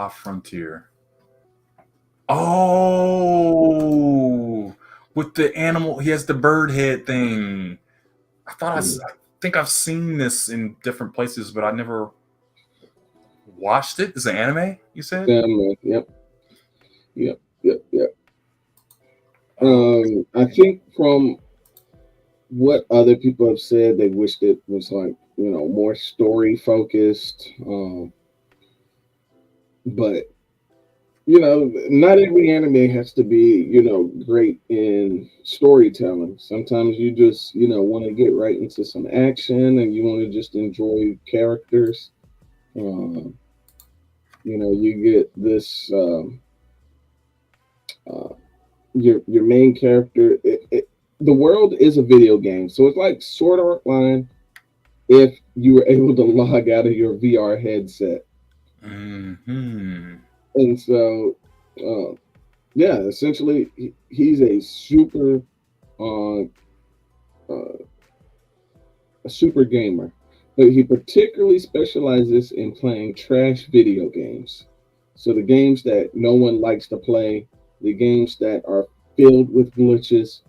Frontier. Oh, with the animal, he has the bird head thing. Mm. I think I've seen this in different places, but I never watched it. It's an anime, you said? Yep, yep, yep, yep. Oh, I think from what other people have said, they wished it was like more story focused. But not every anime has to be, great in storytelling. Sometimes you just, want to get right into some action and you want to just enjoy characters. Um, you get this uh, your main character. The world is a video game, so it's like Sword Art Line if you were able to log out of your VR headset. Hmm. And so, uh, yeah, essentially, he's uh, uh, a super gamer, but he particularly specializes in playing trash video games. So the games that no one likes to play, the games that are filled with glitches,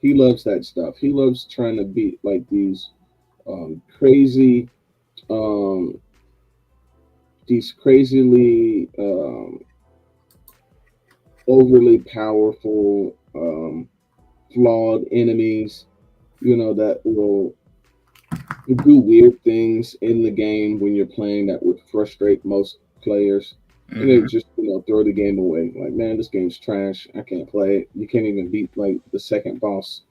he loves that stuff. He loves trying to beat like crazy, um, these crazily overly powerful, flawed enemies. That will do weird things in the game when you're playing that would frustrate most players. And they Hmm. just, throw the game away. Like, man, this game's trash. I can't play it. You can't even beat like the second boss.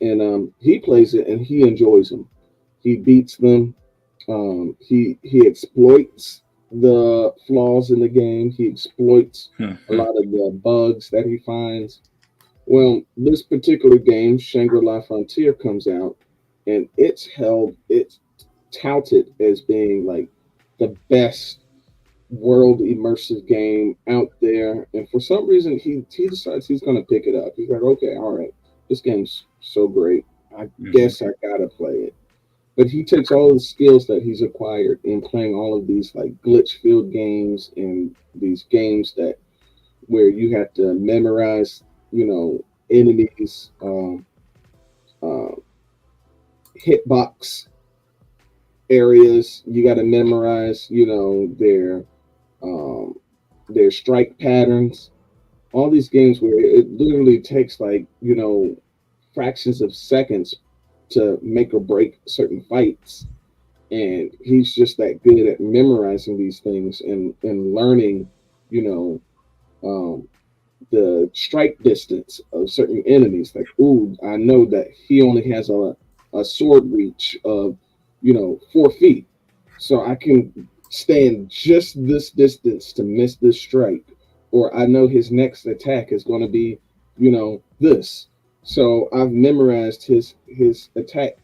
And he plays it and he enjoys them. He beats them. He exploits the flaws in the game. He exploits a Hmm. lot of the bugs that he finds. Well, this particular game, Shangri-La Frontier, comes out, and it's touted as being like the best world immersive game out there. And for some reason, he decides he's going to pick it up. He's like, okay, all right, this game's so great. I Hmm. guess I gotta play it. But he takes all the skills that he's acquired in playing all of these like glitch filled games and these games that where you have to memorize, enemies, uh, hitbox areas. You got to memorize, um, their strike patterns. All these games where it literally takes like fractions of seconds to make or break certain fights, and he's just that good at memorizing these things and learning, you know, um, the strike distance of certain enemies. Like, ooh, I know that he only has a sword reach of, 4 feet. So I can stand just this distance to miss this strike. Or I know his next attack is going to be, this. So I've memorized his attack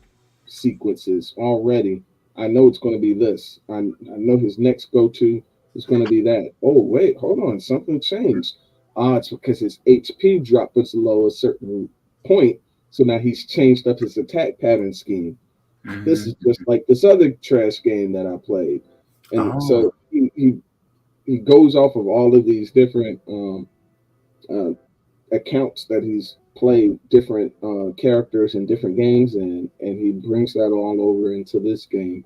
sequences already. I know it's going to be this. I know his next go to is going to be that. Oh, wait, hold on. Something changed. It's because his HP dropped below a certain point. So now he's changed up his attack pattern scheme. This is Hmm. just like this other trash game that I played. And Oh. so he goes off of all of these different uh, accounts that he's played different characters in different games, and he brings that all over into this game.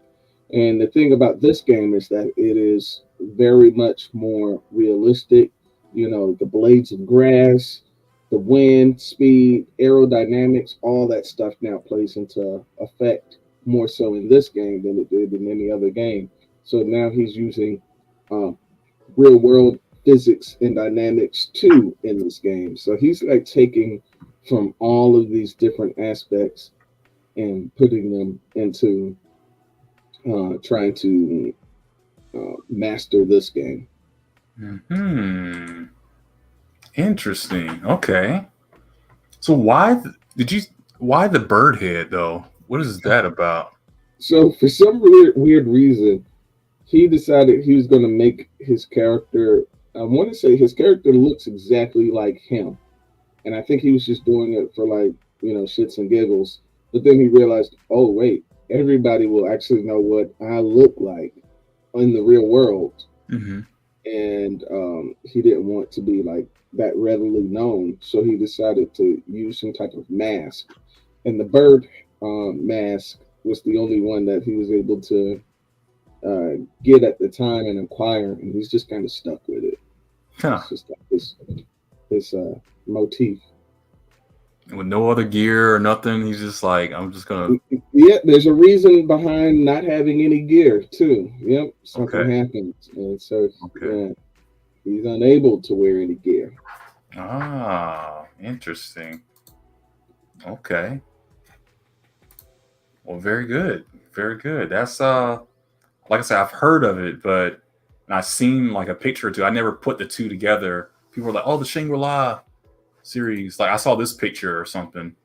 And the thing about this game is that it is very much more realistic. The blades of grass, the wind, speed, aerodynamics, all that stuff now plays into effect more so in this game than it did in any other game. So now he's using um, real world physics and dynamics too in this game. So he's like taking from all of these different aspects and putting them into trying to master this game. Hmm. Interesting. Okay. So did you why the bird head though? What is that about? So for some weird reason, he decided he was going to make his character. I want to say his character looks exactly like him, and I think he was just doing it for like shits and giggles. But then he realized, oh wait, everybody will actually know what I look like in the real world, Hmm. and he didn't want to be like that readily known, so he decided to use some type of mask. And the bird mask was the only one that he was able to get at the time and acquire, and he's just kind of stuck with it. Huh. It's just like this motif. with no other gear or nothing. He's just like, I'm just gonna. Yeah, there's a reason behind not having any gear too. Yep, something Okay, happens, and so okay. yeah, he's unable to wear any gear. Ah, interesting. Okay. Well, very good. Very good. That's like I said, I've heard of it, but and I've seen like a picture or two. I never put the two together. People were like, "Oh, the Shangri-La series." Like I saw this picture or something.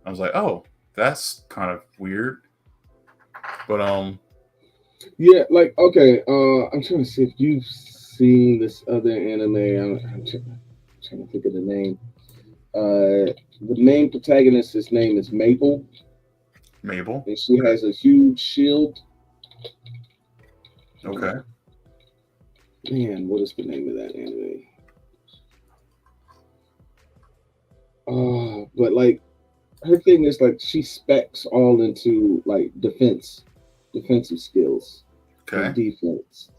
I was like, "Oh, that's kind of weird." But Yeah, like okay, I'm trying to see if you've seen this other anime. I'm trying to think of the name. The main protagonist, his name is Maple, Mabel. and she has a huge shield. Okay. Man, what is the name of that anime? But like her thing is like she specs all into like defensive skills and Okay. defense.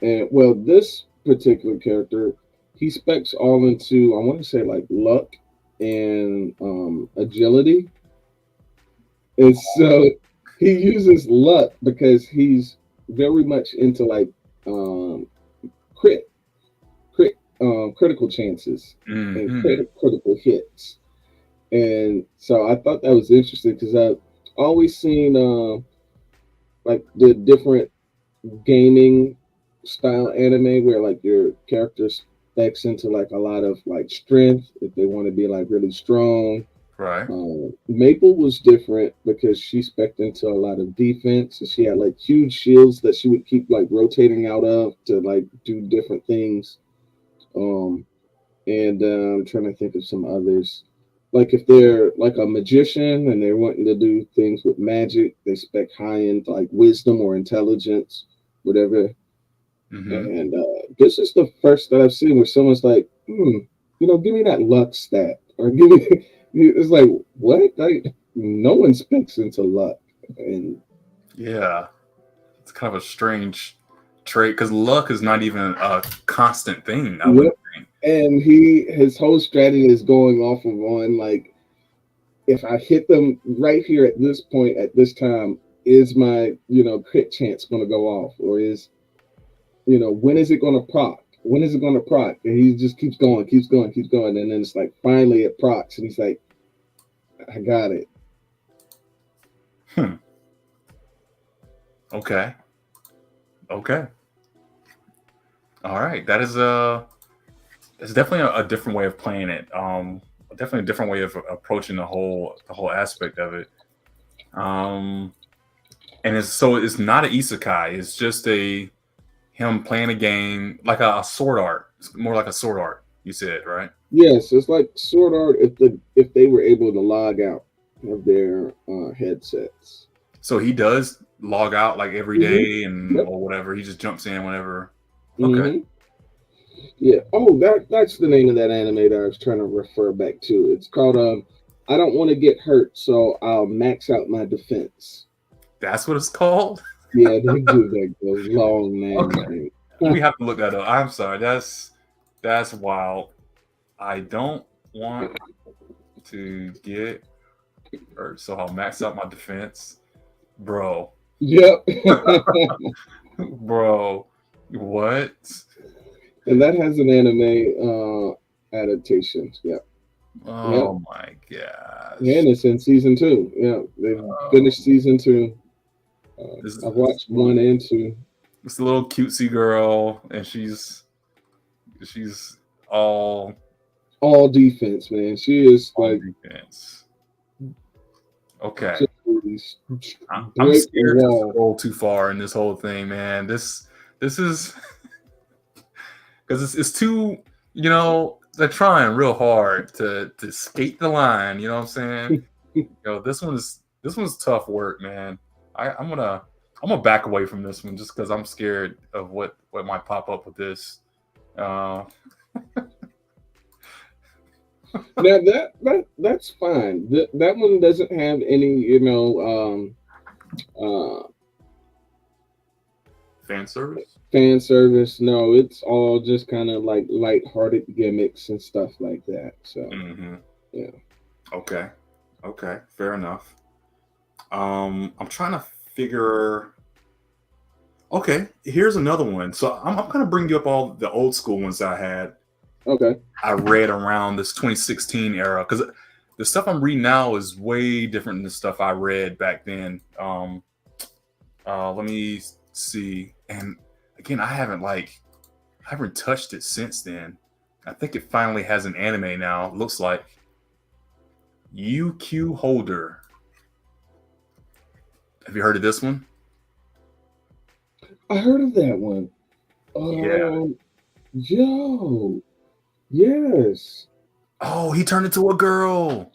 And well, this particular character, he specs all into I want to say like luck and agility. And so he uses luck because he's very much into like um, crit, critical chances and Hmm. critical hits. And so I thought that was interesting because I've always seen like the different gaming style anime where like your character specs into like a lot of like strength if they want to be like really strong. Right. Maple was different because she spec'd into a lot of defense and she had like huge shields that she would keep like rotating out of to like do different things. Um, and I'm trying to think of some others. Like if they're like a magician and they're wanting to do things with magic, they spec high into like wisdom or intelligence, whatever. Hmm. And this is the first that I've seen where someone's like, give me that luck stat, or give me. It's like what? Like no one speaks into luck, and Yeah. It's kind of a strange trait because luck is not even a constant thing. I yep. wouldn't think. And his whole strategy is going off of on like if I hit them right here at this point at this time, is my crit chance going to go off, or is when is it going to proc? When is it going to proc? And he just keeps going, keeps going, keeps going, and then it's like finally it procs, and he's like, I got it. Hmm. Okay. Okay. All right. That is it's definitely a different way of playing it. Definitely a different way of approaching the whole aspect of it. Um, and it's not an isekai. It's just a him playing a game like a sword art. It's more like a sword art. You said right. Yes, it's like Sword Art if they were able to log out of their headsets. So he does log out like every Mm-hmm. day and Yep. or whatever. He just jumps in whenever. Okay. Mm-hmm. Yeah. Oh, that's the name of that anime that I was trying to refer back to. It's called I don't want to get hurt, so I'll max out my defense. That's what it's called. Yeah, they do like those long names, Okay. man. We have to look that up. I'm sorry. That's wild. I don't want to get hurt, so I'll max out my defense, bro. Yep. Bro, what? And that has an anime adaptation. Yep. Yep. Oh my gosh. And it's in season two. Yeah, they've finished Oh, season two. this is I've watched one and two. this little cutesy girl, and she's all All defense, man. She is on like defense. Okay. just really I'm break the scared to wall. scroll too far in this whole thing, man. This is because it's too, they're trying real hard to skate the line. You know what I'm saying? This one's tough work, man. I'm gonna back away from this one just because I'm scared of what might pop up with this. Uh, Now that's fine. That one doesn't have any, fan service. fan service. No, it's all just kind of like light-hearted gimmicks and stuff like that. So Hmm. yeah. Okay. Okay. Fair enough. I'm trying to figure. Okay, here's another one. So I'm kind of bringing up all the old school ones that Okay. I read around this 2016 era because the stuff I'm reading now is way different than the stuff I read back then. Let me see. And again, I haven't touched it since then. I think it finally has an anime now. It looks like UQ Holder. Have you heard of this one? I heard of that one. Yeah. Yo, yes. Oh, he turned into a girl.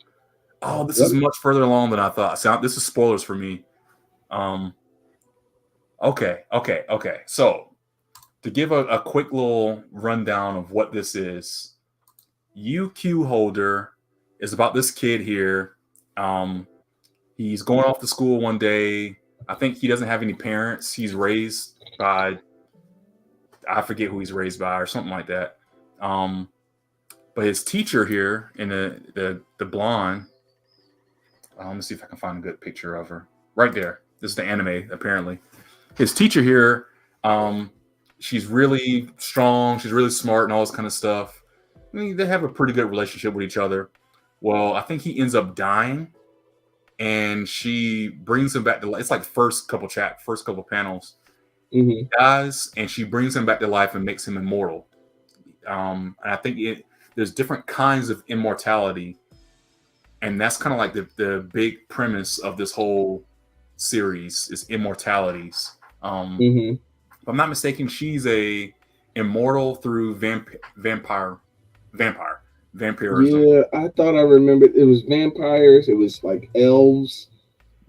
Oh, this is Yep. much further along than I thought. So this is spoilers for me. Um, okay. So to give a quick little rundown of what this is, UQ Holder is about this kid here. Um, he's going off to school one day. I think he doesn't have any parents. He's raised by I forget who he's raised by or something like that. Um, but his teacher here in the blonde. Let me see if I can find a good picture of her. Right there. This is the anime, apparently. His teacher here, um, she's really strong. She's really smart and all this kind of stuff. I mean, they have a pretty good relationship with each other. Well, I think he ends up dying, and she brings him back to life. It's like first couple panels. Hmm. He dies, and she brings him back to life and makes him immortal. And I think there's different kinds of immortality, and that's kind of like the big premise of this whole series is immortalities. Hmm. If I'm not mistaken, she's a immortal through vampire vampirism. Yeah, I thought I remembered it was vampires. It was like elves.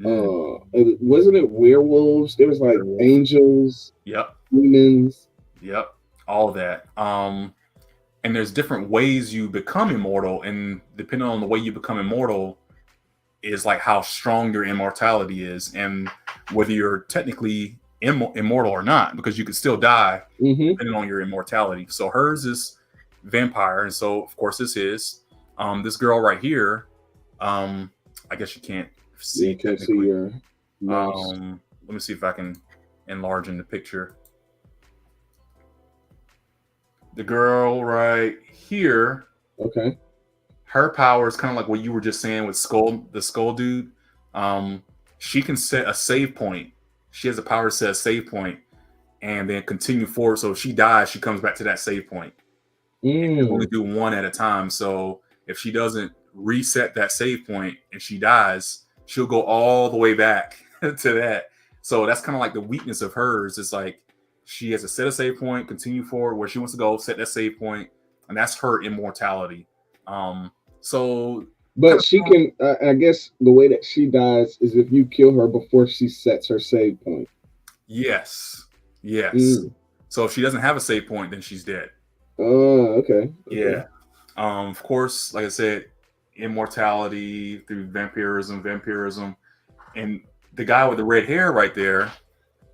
Mm, Wasn't it werewolves? There was like werewolf. angels, Yep, demons. yep, all of that. And there's different ways you become immortal, and depending on the way you become immortal, is like how strong your immortality is, and whether you're technically immortal or not, because you could still die Hmm. depending on your immortality. So hers is vampire, and so of course this is this girl right here. Um, I guess you can't Yeah, see can't see technically. your mouse. Let me see if I can enlarge in the picture. The girl right here, Okay. her power is kind of like what you were just saying with the skull dude. Um, she can set a save point. She has the power to set a save point and then continue forward. So if she dies, she comes back to that save point. And you can only Mm. do one at a time. So if she doesn't reset that save point and she dies, she'll go all the way back to that. So that's kind of like the weakness of hers. It's like she has to set a save point, continue forward where she wants to go, set that save point, and that's her immortality. Um, so kind But of she can. I guess the way that she dies is if you kill her before she sets her save point. yes, yes. Mm. So if she doesn't have a save point, then she's dead. Oh, okay. Okay. Yeah. Of course, like I said, immortality through vampirism, and the guy with the red hair right there,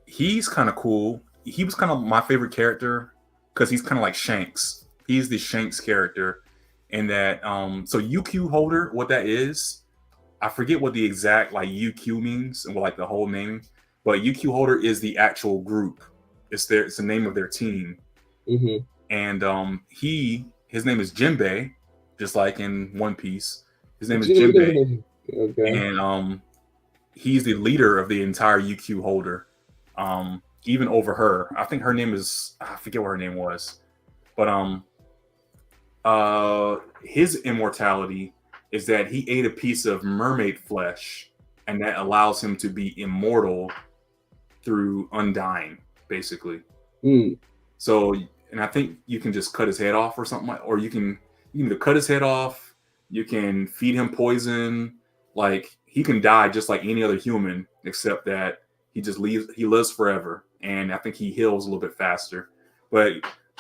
he's kind of cool. He was kind of my favorite character because he's kind of like Shanks. He's the Shanks character, and that so UQ holder, what that is, I forget what the exact like UQ means and what like the whole name, but UQ holder is the actual group. It's the name of their team, Hmm. and his name is Jinbei, just like in One Piece. His name is Jinbei, Jinbei. Okay. and he's the leader of the entire UQ holder. Even over her, I think her name is I forget what her name was, but his immortality is that he ate a piece of mermaid flesh, and that allows him to be immortal through undying, basically. Mm. So, and I think you can just cut his head off or something like, or you can either cut his head off, you can feed him poison, like he can die just like any other human, except that he lives forever, and I think he heals a little bit faster. But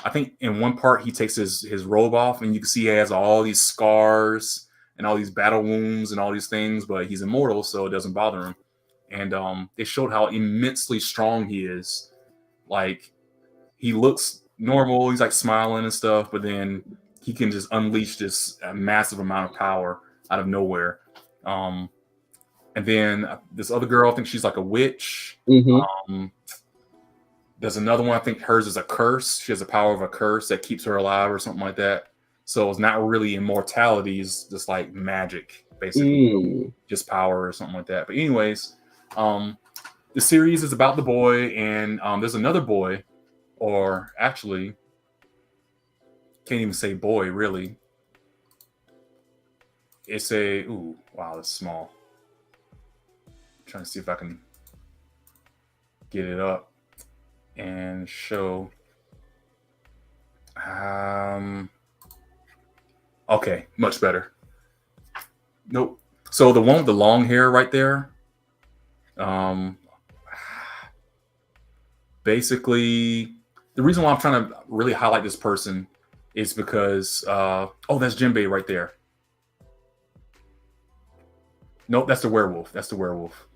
I think in one part he takes his robe off, and you can see he has all these scars and all these battle wounds and all these things, but he's immortal, so it doesn't bother him. And they showed how immensely strong he is. Like he looks normal. He's like smiling and stuff, but then he can just unleash this massive amount of power. out of nowhere. Um, and then this other girl, I think she's like a witch. Mm-hmm. Um, there's another one, I think hers is a curse. She has the power of a curse that keeps her alive or something like that. So it's not really immortality, it's just like magic, basically, Mm. just power or something like that. But anyways, um, the series is about the boy, and there's another boy, or actually, can't even say boy really. It's a ooh wow, that's small. I'm trying to see if I can get it up and show. Um, okay, much better. Nope. So the one with the long hair right there, um, basically, the reason why I'm trying to really highlight this person is because oh, that's Jinbei right there. Nope, that's the werewolf. That's the werewolf.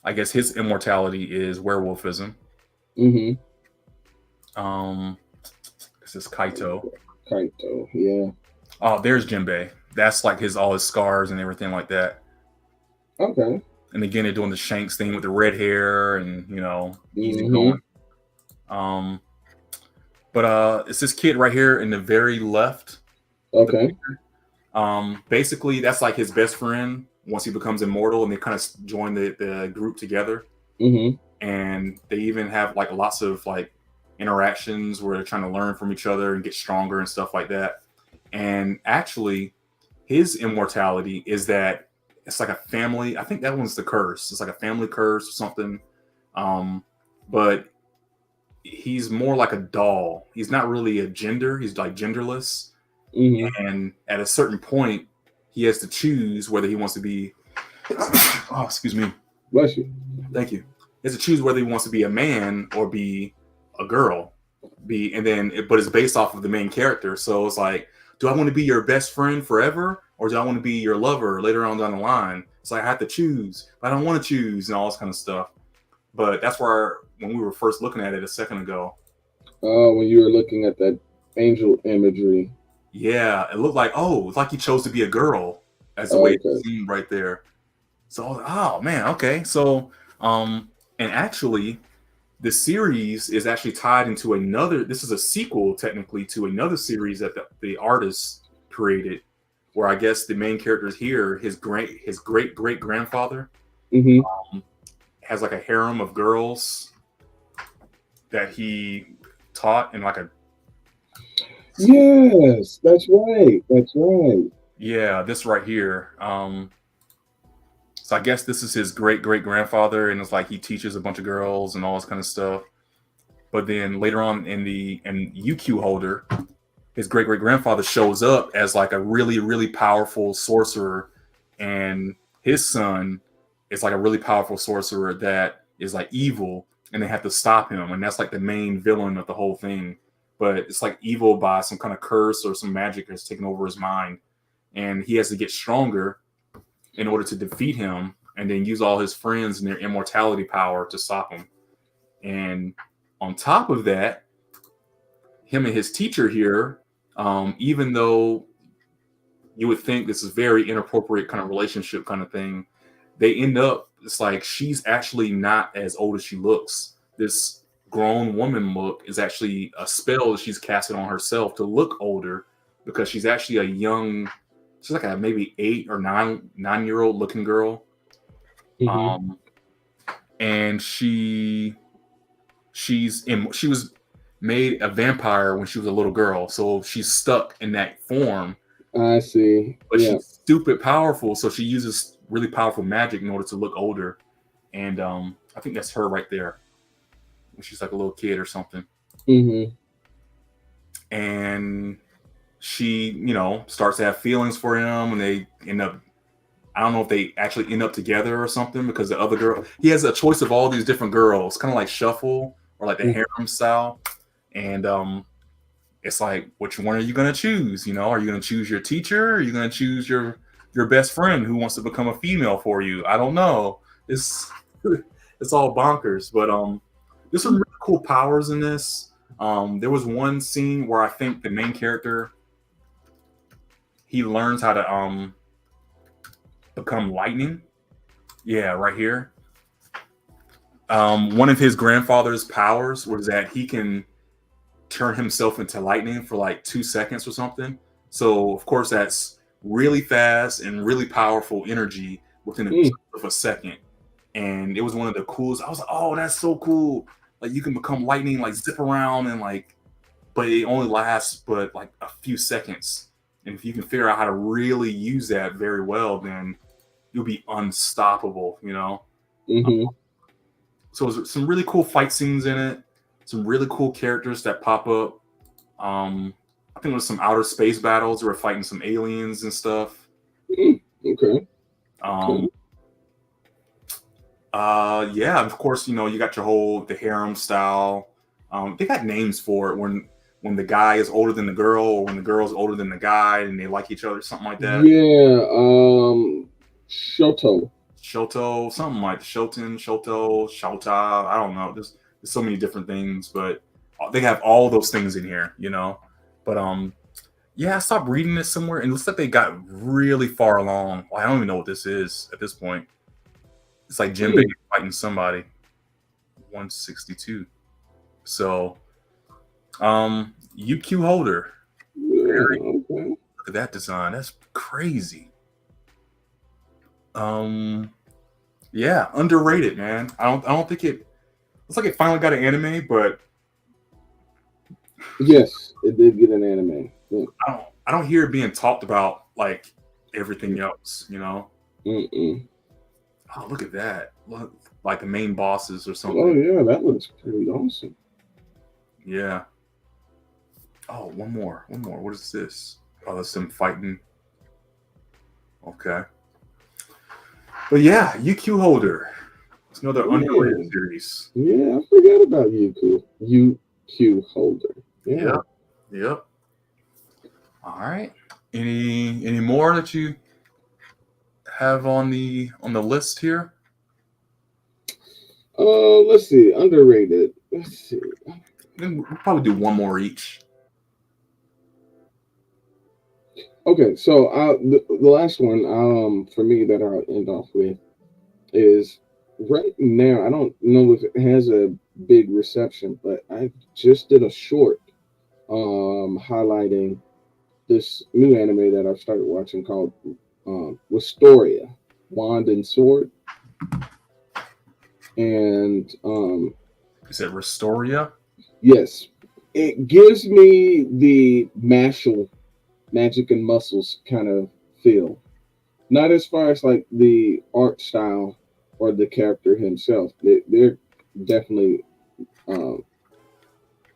I guess his immortality is werewolfism. Mm-hmm. This is Kaito. Kaito, yeah. Oh, there's Jinbei. That's like his all his scars and everything like that. Okay. And again, they're doing the Shanks thing with the red hair and easy Mm-hmm. going. Um, but it's this kid right here in the very left of the Okay. picture. Basically, that's like his best friend once he becomes immortal, and they kind of join the group together. Mm-hmm. And they even have like lots of like interactions where they're trying to learn from each other and get stronger and stuff like that. And actually, his immortality is that it's like a family. I think that one's the curse. It's like a family curse or something. But he's more like a doll. He's not really a gender. He's like genderless. Mm-hmm. And at a certain point, he has to choose whether he wants to be. Oh, excuse me. Bless you. Thank you. He has to choose whether he wants to be a man or be a girl. But it's based off of the main character. So it's like, do I want to be your best friend forever, or do I want to be your lover later on down the line? It's like I have to choose, but I don't want to choose, and all this kind of stuff. But that's where when we were first looking at it a second ago, When you were looking at that angel imagery. yeah, it looked like it's like he chose to be a girl as the way it Okay. seemed right there. So I was like, oh man, okay. So and actually the series is actually tied into another. This is a sequel technically to another series that the artist created, where I guess the main character is here. His great great grandfather Mm-hmm. has like a harem of girls that he taught in like a Yes, that's right. That's right. yeah, this right here. So I guess this is his great great grandfather, and it's like he teaches a bunch of girls and all this kind of stuff. But then later on in UQ holder, his great great grandfather shows up as like a really really powerful sorcerer, and his son is like a really powerful sorcerer that is like evil, and they have to stop him, and that's like the main villain of the whole thing. But it's like evil by some kind of curse or some magic that's taken over his mind, and he has to get stronger in order to defeat him, and then use all his friends and their immortality power to stop him. And on top of that, him and his teacher here, even though you would think this is very inappropriate kind of relationship kind of thing, they end up, it's like she's actually not as old as she looks. This grown woman look is actually a spell that she's casted on herself to look older, because she's actually she's like a maybe 8 or 9 year old looking girl. Mm-hmm. Um, and she was made a vampire when she was a little girl, so she's stuck in that form. I see. But Yeah. she's stupid powerful, so she uses really powerful magic in order to look older. And I think that's her right there when she's like a little kid or something. Mm-hmm. And she, starts to have feelings for him, and they end up. I don't know if they actually end up together or something, because the other girl, he has a choice of all these different girls, kind of like Shuffle or like the harem style. And it's like, which one are you going to choose? Are you going to choose your teacher? Or are you going to choose your best friend who wants to become a female for you? I don't know. It's it's all bonkers. But there's some really cool powers in this. There was one scene where I think the main character, he learns how to become lightning. Yeah, right here. One of his grandfather's powers was that he can turn himself into lightning for like 2 seconds or something. So of course that's really fast and really powerful energy within Mm, a second. And it was one of the coolest. I was like, oh, that's so cool. Like you can become lightning, like zip around and like, but it only lasts but like a few seconds. And if you can figure out how to really use that very well, then you'll be unstoppable, you know? mm-hmm. So there's some really cool fight scenes in it, some really cool characters that pop up. I think there's some outer space battles where we're fighting some aliens and stuff. Mm, okay. Um, Okay. yeah, of course, you know, you got your whole the harem style. They got names for it when the guy is older than the girl, or when the girl is older than the guy, and they like each other, something like that. Yeah. Shoto. Shoto, something like Shoten, Shoto, Shota. I don't know. There's so many different things, but they have all those things in here, you know. But yeah, I stopped reading this somewhere, and it looks like they got really far along. Well, I don't even know what this is at this point. It's like Jinbei Mm, fighting somebody. 162. So, UQ holder. yeah. Very Okay. look at that design. That's crazy. Um, yeah, underrated, man. I don't think it. Looks like it finally got an anime, but Yes, it did get an anime. Yeah. I don't hear it being talked about like everything else. You know. Mm-mm. Oh, look at that. Look, like the main bosses or Oh something. yeah, that looks pretty awesome. Yeah. Oh, one more. One more. What is this? Oh, that's them fighting. Okay. But yeah, UQ Holder. It's another underrated Yeah. series. Yeah, I forgot about UQ holder. Yeah. Yep. Yep. All right. Any more that you have on the list here? Let's see. Underrated. Let's see. Then we'll probably do one more each. Okay, so the last one for me that I'll end off with is right now. I don't know if it has a big reception, but I just did a short highlighting this new anime that I've started watching called Wistoria, Wand and Sword, and You said Restoria? yes, it gives me the Mashal Magic and Muscles kind of feel. Not as far as like the art style or the character himself. They're definitely um,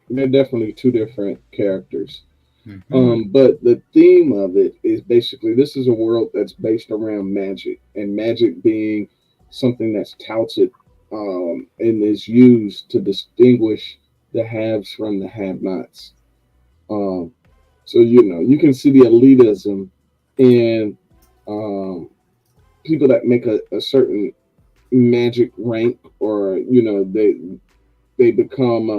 they're definitely two different characters. Mm-hmm. But the theme of it is basically this is a world that's based around magic, and magic being something that's touted and is used to distinguish the haves from the have-nots. Um, so you know you can see the elitism in um, people that make a certain magic rank, or you know they become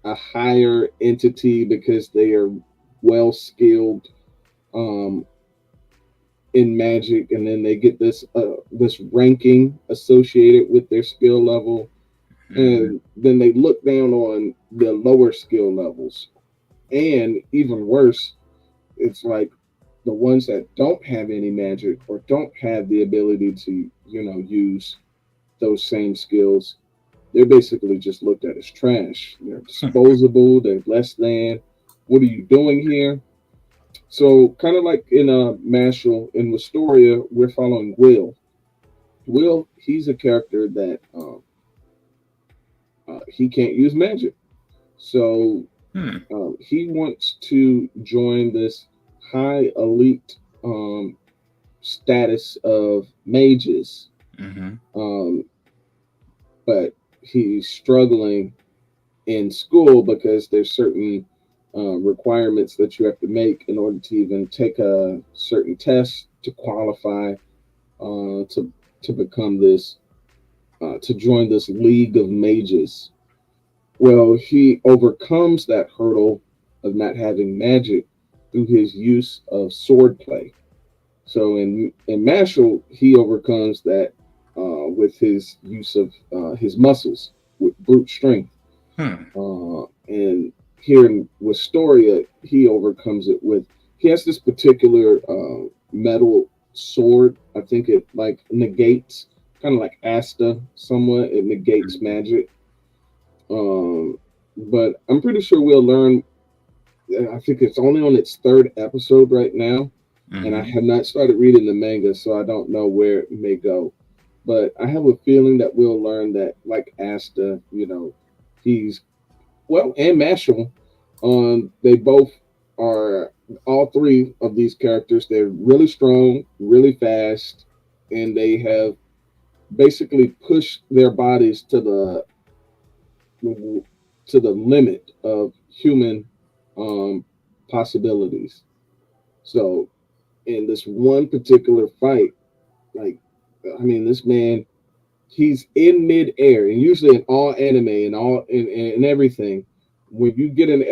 a higher entity because they are well skilled um, in magic, and then they get this ranking associated with their skill level, Mm-hmm. and then they look down on the lower skill levels, and even worse, it's like the ones that don't have any magic or don't have the ability to use those same skills, they're basically just looked at as trash. They're disposable. They're less than. What are you doing here? So, kind of like in Mashal in Wistoria, we're following Will. Will, he's a character that he can't use magic. So, Hmm. he wants to join this high elite status of mages, Mm-hmm. um, but he's struggling in school because there's certain requirements that you have to make in order to even take a certain test to qualify to become this to join this league of mages. Well, he overcomes that hurdle of not having magic, through his use of swordplay. So in Mashal, he overcomes that with his use of his muscles with brute strength. Hmm. And here in Wistoria, he overcomes it with he has this particular metal sword. I think it like negates kind of like Asta somewhat. It negates magic. Um, but I'm pretty sure we'll learn. I think it's only on its third episode right now, and I Mm-hmm. have not started reading the manga, so I don't know where it may go. But I have a feeling that we'll learn that, like Asta, he's well, and Mashal, they both are all three of these characters. They're really strong, really fast, and they have basically pushed their bodies to the limit of human um, possibilities. So in this one particular fight, like I mean, this man he's in midair, and usually in all anime and all in everything, when you get an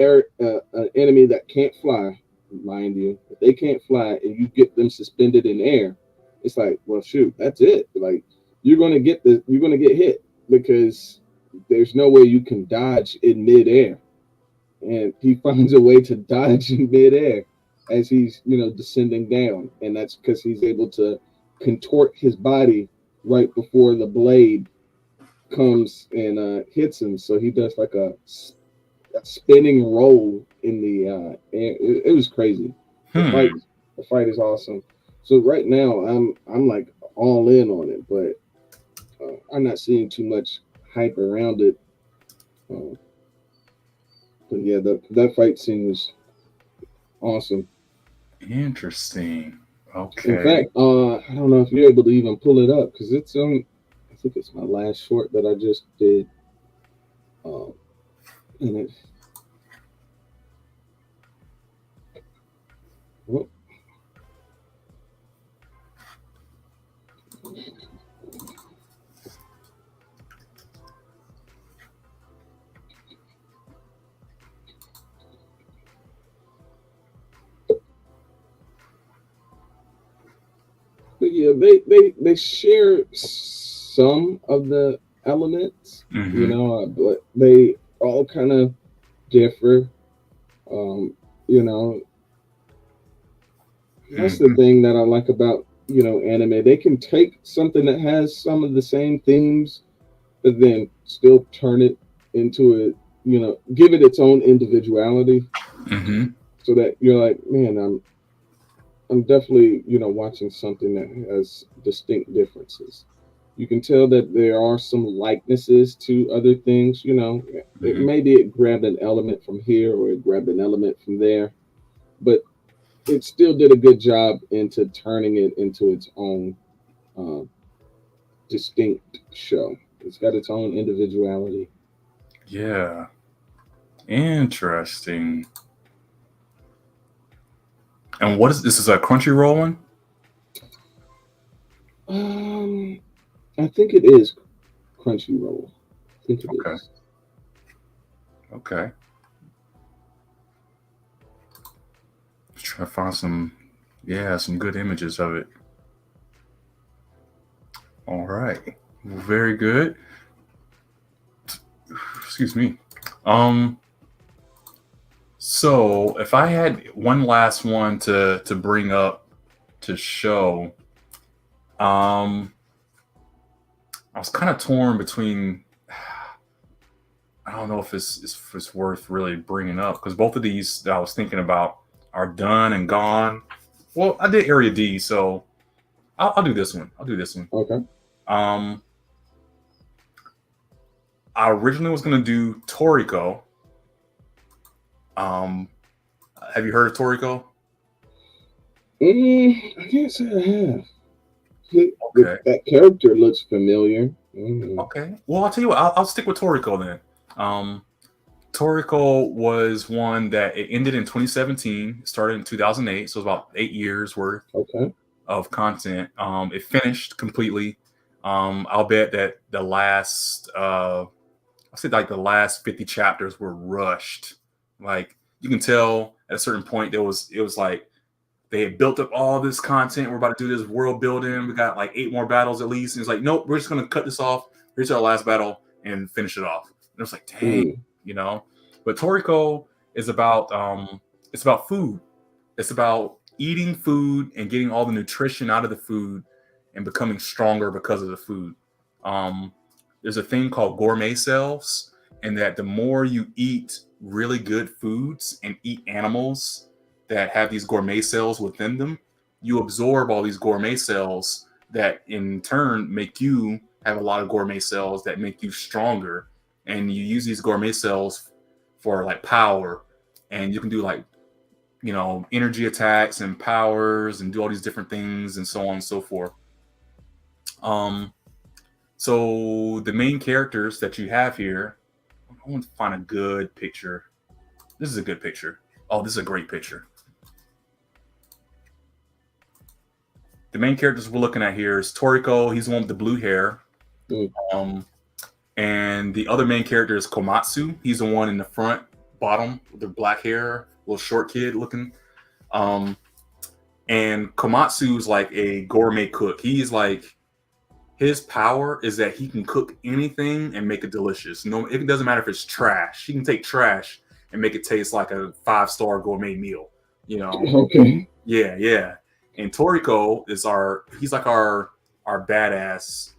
enemy that can't fly, mind you, if they can't fly and you get them suspended in air, it's like, well, shoot, that's it. Like you're gonna get hit because there's no way you can dodge in midair, and he finds a way to dodge in midair as he's descending down, and that's because he's able to contort his body right before the blade comes and hits him. So he does like a spinning roll in the air. It was crazy. The fight, Hmm. the fight is awesome. So right now, I'm like all in on it, but I'm not seeing too much hype around it. Uh, but yeah, that fight scene was awesome. Interesting. In Okay. fact, I don't know if you're able to even pull it up because it's on. I think it's my last short that I just did. Um, and it, well, but yeah, they share some of the elements, Mm-hmm. but they all kind of differ. Um, you know, that's the Mm-hmm. thing that I like about anime. They can take something that has some of the same themes, but then still turn it into give it its own individuality, Mm-hmm. so that you're like, man, I'm definitely watching something that has distinct differences. You can tell that there are some likenesses to other things. Mm-hmm. Maybe it grabbed an element from here or it grabbed an element from there, but it still did a good job into turning it into its own uh, distinct show. It's got its own individuality. Yeah. Interesting. And what is this? Is a Crunchyroll one? Um, I think it is Crunchyroll. I think it Okay. is. Okay. Just trying to find some good images of it. All right. Very good. Excuse me. Um, so if I had one last one to bring up to show, um, I was kind of torn between. I don't know if it's worth really bringing up because both of these that I was thinking about are done and gone. Well, I did Area D, so I'll do this one. I'll do this one. Okay. Um, I originally was gonna do Toriko. Um, have you heard of Toriko? I can't say I have. Okay. That character looks familiar. Mm, Okay. Well, I'll tell you what. I'll stick with Toriko then. Um, Toriko was one that it ended in 2017. It started in 2008, so it was about 8 years worth okay. of content. It finished completely. I'll bet that the last, I said like the last 50 chapters were rushed. Like you can tell at a certain point, it was like they had built up all this content. We're about to do this world building. We got like 8 more battles at least. And it's like, nope, we're just gonna cut this off. Here's our last battle and finish it off. And it's like, dang, Mm. you know. But Toriko is about it's about food. It's about eating food and getting all the nutrition out of the food and becoming stronger because of the food. Um, there's a thing called gourmet cells, and that the more you eat really good foods and eat animals that have these gourmet cells within them, you absorb all these gourmet cells that in turn make you have a lot of gourmet cells that make you stronger. And you use these gourmet cells for like power, and you can do like, you know, energy attacks and powers and do all these different things and so on and so forth. Um, so the main characters that you have here, I want to find a good picture. This is a good picture. Oh, this is a great picture. The main characters we're looking at here is Toriko. He's the one with the blue hair. Mm. And the other main character is Komatsu. He's the one in the front bottom with the black hair, little short kid looking. And Komatsu's like a gourmet cook. He's like, his power is that he can cook anything and make it delicious. No, it doesn't matter if it's trash. He can take trash and make it taste like a 5-star gourmet meal. You know? Okay. Yeah, yeah. And Toriko is he's like our badass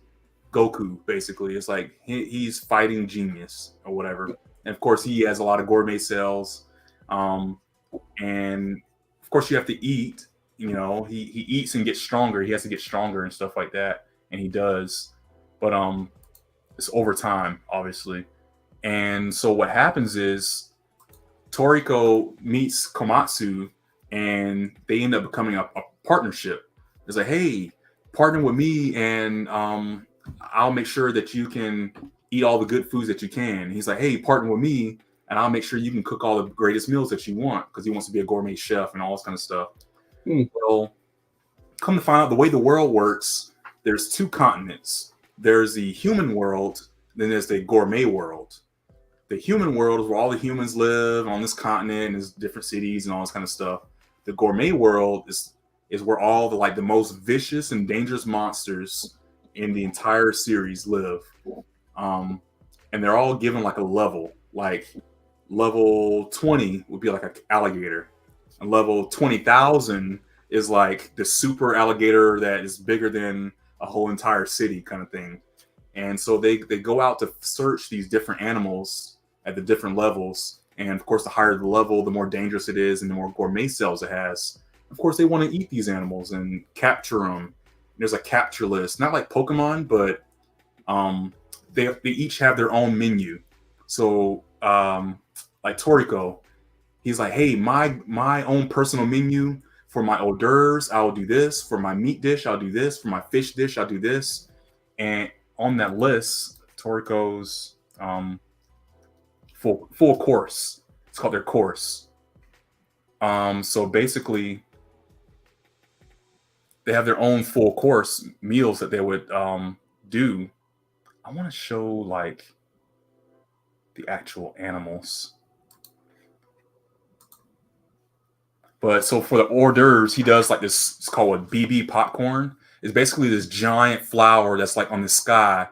Goku, basically. It's like he's fighting genius or whatever. And of course, he has a lot of gourmet cells. And of course, you have to eat. You know, he eats and gets stronger. He has to get stronger and stuff like that, and he does. But it's over time, obviously. And so what happens is Toriko meets Komatsu, and they end up becoming a partnership. It's like, hey, partner with me, and I'll make sure that you can eat all the good foods that you can. And he's like, hey, partner with me, and I'll make sure you can cook all the greatest meals that you want, because he wants to be a gourmet chef and all this kind of stuff. Well, come to find out, the way the world works, there's 2 continents. There's the human world, then there's the gourmet world. The human world is where all the humans live on this continent, and there's different cities and all this kind of stuff. The gourmet world is where all the most vicious and dangerous monsters in the entire series live. And they're all given like a level. Like level 20 would be like an alligator. And level 20,000 is like the super alligator that is bigger than a whole entire city kind of thing. And so they go out to search these different animals at the different levels. And of course, the higher the level, the more dangerous it is and the more gourmet cells it has. Of course, they want to eat these animals and capture them. There's a capture list, not like Pokemon, but they each have their own menu. So like Toriko, he's like, hey, my own personal menu for my hors d'oeuvres, I'll do this. For my meat dish, I'll do this. For my fish dish, I'll do this. And on that list, Toriko's full course. It's called their course. So basically, they have their own full course meals that they would do. I want to show like the actual animals. But so for the hors d'oeuvres, he does like this. It's called a BB popcorn. It's basically this giant flower that's like on the sky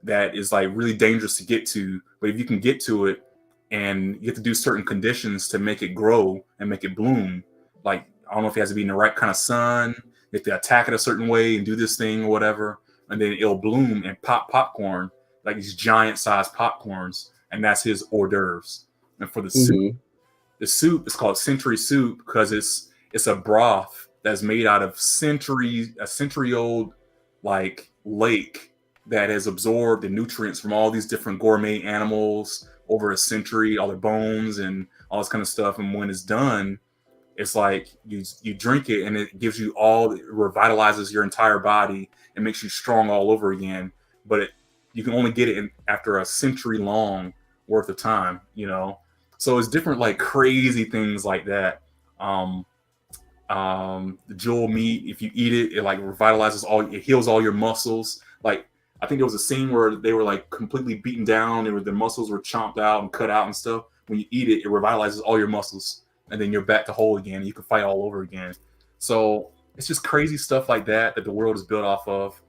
that is like really dangerous to get to. But if you can get to it, and you have to do certain conditions to make it grow and make it bloom. Like, I don't know if it has to be in the right kind of sun. You have to attack it a certain way and do this thing or whatever. And then it'll bloom and pop popcorn, like these giant sized popcorns. And that's his hors d'oeuvres. And for the soup, the soup is called century soup because it's a broth that's made out of a century old like lake that has absorbed the nutrients from all these different gourmet animals over a century, all their bones and all this kind of stuff. And when it's done, it's like you drink it and it gives you it revitalizes your entire body and makes you strong all over again. But you can only get it after a century long worth of time, you know? So it's different, like crazy things like that. The jewel meat, if you eat it, it like revitalizes it heals all your muscles. Like, I think there was a scene where they were like completely beaten down. Their muscles were chomped out and cut out and stuff. When you eat it, it revitalizes all your muscles. and then you're back to whole again. You can fight all over again. So it's just crazy stuff like that that the world is built off of.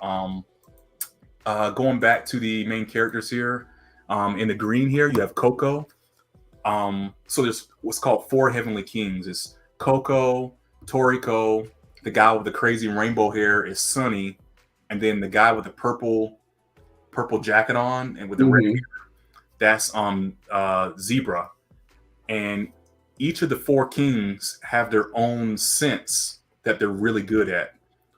Um, Going back to the main characters here, in the green here you have Coco. So there's what's called four heavenly kings. It's Coco, Toriko, the guy with the crazy rainbow hair is Sunny, and then the guy with the purple jacket on and with the red Hmm. hair, that's Zebra. And each of the four kings have their own sense that they're really good at.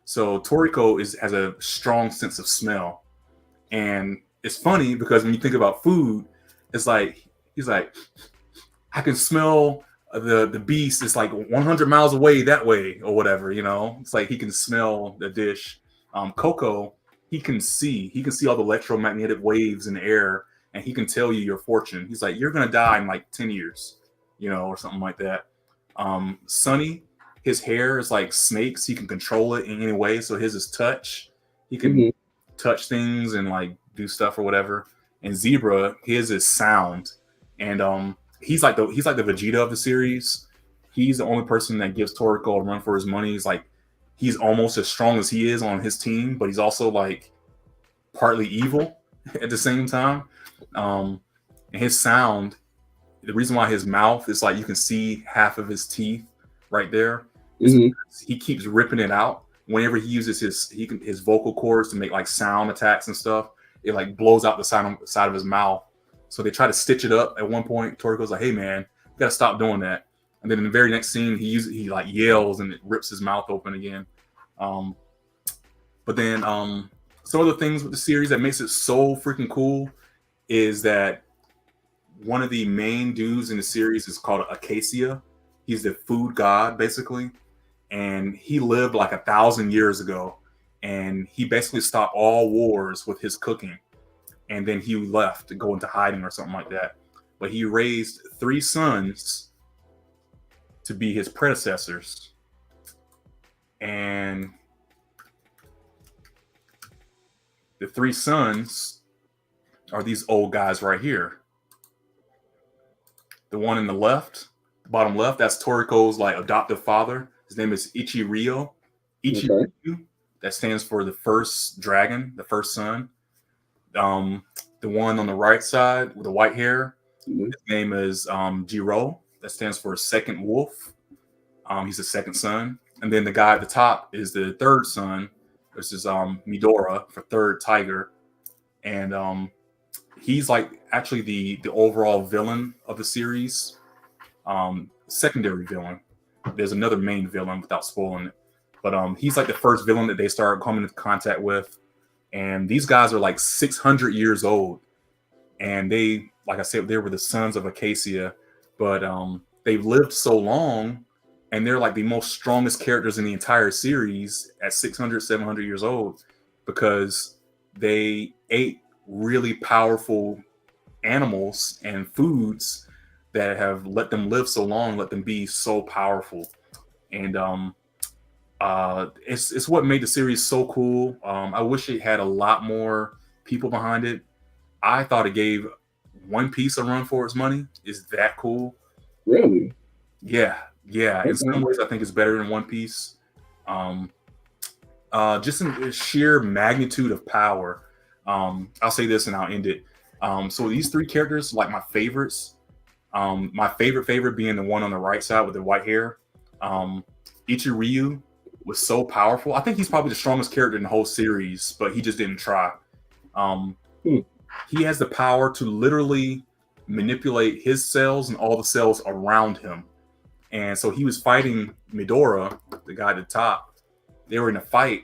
So Toriko has a strong sense of smell, and it's funny because when you think about food, it's like he's like, I can smell the beast. It's like 100 miles away that way or whatever. It's like he can smell the dish. Coco, he can see all the electromagnetic waves in the air, and he can tell you your fortune. He's like, you're gonna die in like 10 years, or something like that. Sunny, his hair is like snakes. He can control it in any way. So his is touch. He can Hmm. touch things and like do stuff or whatever. And Zebra, his is sound. And he's like the Vegeta of the series. He's the only person that gives Toriko a run for his money. He's almost as strong as he is on his team, but he's also like partly evil at the same time. And his sound, the reason why his mouth is like you can see half of his teeth right there is Hmm. because he keeps ripping it out whenever he uses his vocal cords to make like sound attacks and stuff. It like blows out the side of his mouth. So they try to stitch it up at one point. Toriko's like, "Hey man, you gotta stop doing that." And then in the very next scene, he like yells and it rips his mouth open again. Um, but then some of the things with the series that makes it so freaking cool is that one of the main dudes in the series is called Acacia. He's the food god, basically, and he lived like 1,000 years ago. And he basically stopped all wars with his cooking. And then he left to go into hiding or something like that. But he raised three sons to be his predecessors. And the three sons are these old guys right here. The one in the left, the bottom left, that's Toriko's like adoptive father. His name is Ichiryo. Okay. Ichiryu, that stands for the first dragon, the first son. Um, the one on the right side with the white hair, Hmm. his name is Jiro. That stands for second wolf. He's the second son. And then the guy at the top is the third son. This is Midora for third tiger. And he's like actually the overall villain of the series. Secondary villain. There's another main villain without spoiling it. But he's like the first villain that they start coming into contact with. And these guys are like 600 years old. And they, like I said, they were the sons of Acacia. But they've lived so long, and they're like the most strongest characters in the entire series at 600, 700 years old because they ate really powerful animals and foods that have let them live so long, let them be so powerful. And it's what made the series so cool. I wish it had a lot more people behind it. I thought it gave One Piece a run for its money. Is that cool? Really? Yeah, yeah. In some Okay. ways, I think it's better than One Piece. Um, just in the sheer magnitude of power. I'll say this and I'll end it. So these three characters, like my favorites. My favorite being the one on the right side with the white hair. Um, Ichiryu was so powerful. I think he's probably the strongest character in the whole series, but he just didn't try. Um, Hmm. he has the power to literally manipulate his cells and all the cells around him. And so he was fighting Midora, the guy at the top. They were in a fight,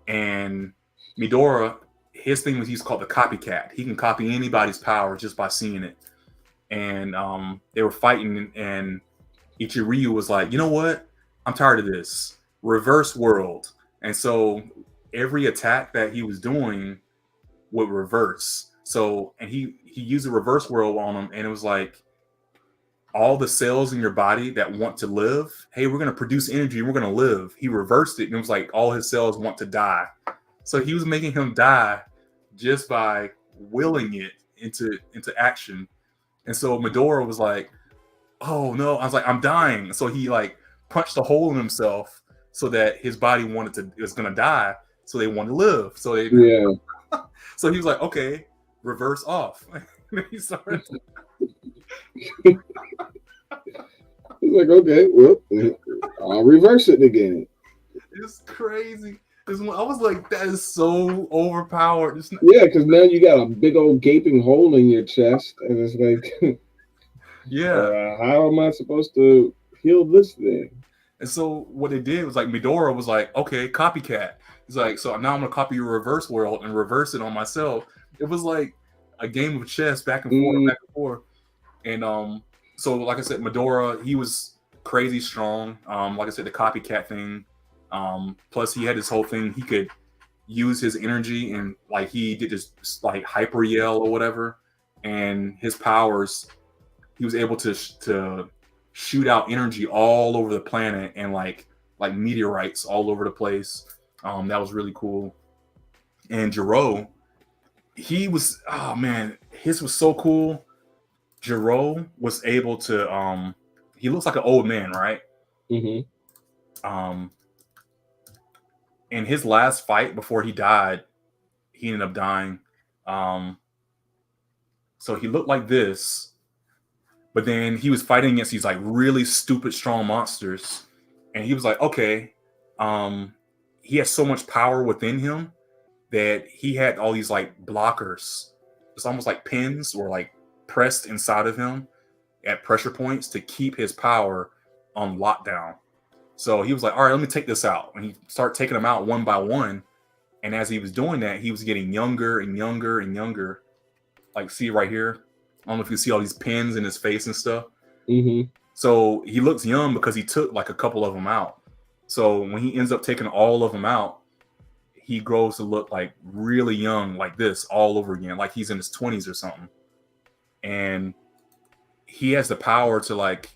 and Midora, his thing was he's called the copycat. He can copy anybody's power just by seeing it. And they were fighting, and Ichiryu was like, you know what? I'm tired of this. Reverse world. And so every attack that he was doing would reverse. So and he used a reverse whirl on him, and it was like all the cells in your body that want to live. Hey, we're gonna produce energy. We're gonna live. He reversed it, and it was like all his cells want to die. So he was making him die just by willing it into action. And so Medora was like, oh no, I was like, I'm dying. So he like punched a hole in himself so that his body wanted to it was gonna die, so they wanted to live. So they Yeah. so he was like, okay, reverse off. He started. He's like, okay, well, I'll reverse it again. It's crazy. I was like, that is so overpowered. Yeah, because now you got a big old gaping hole in your chest, and it's like, Yeah. how am I supposed to heal this thing? And so what they did was like Midora was like, okay, copycat. He's like, so now I'm gonna copy your reverse world and reverse it on myself. It was like a game of chess back and forth, Mm, back and forth. And so like I said, Midora, he was crazy strong. Like I said, the copycat thing. Plus he had this whole thing, he could use his energy and like he did this like hyper yell or whatever. And his powers, he was able to shoot out energy all over the planet and like meteorites all over the place. That was really cool. And Jiro, he was oh man, his was so cool. Jiro was able to he looks like an old man, right? hmm Um in his last fight before he died, he ended up dying. Um so he looked like this, but then he was fighting against these like really stupid strong monsters. And he was like, okay, he has so much power within him that he had all these like blockers. It's almost like pins or like pressed inside of him at pressure points to keep his power on lockdown. So he was like, all right, let me take this out. And he started taking them out one by one. And as he was doing that, he was getting younger and younger and younger. Like, see right here? I don't know if you see all these pins in his face and stuff. hmm So he looks young because he took like a couple of them out. So when he ends up taking all of them out, he grows to look like really young, like this all over again, like he's in his 20s or something. And he has the power to like,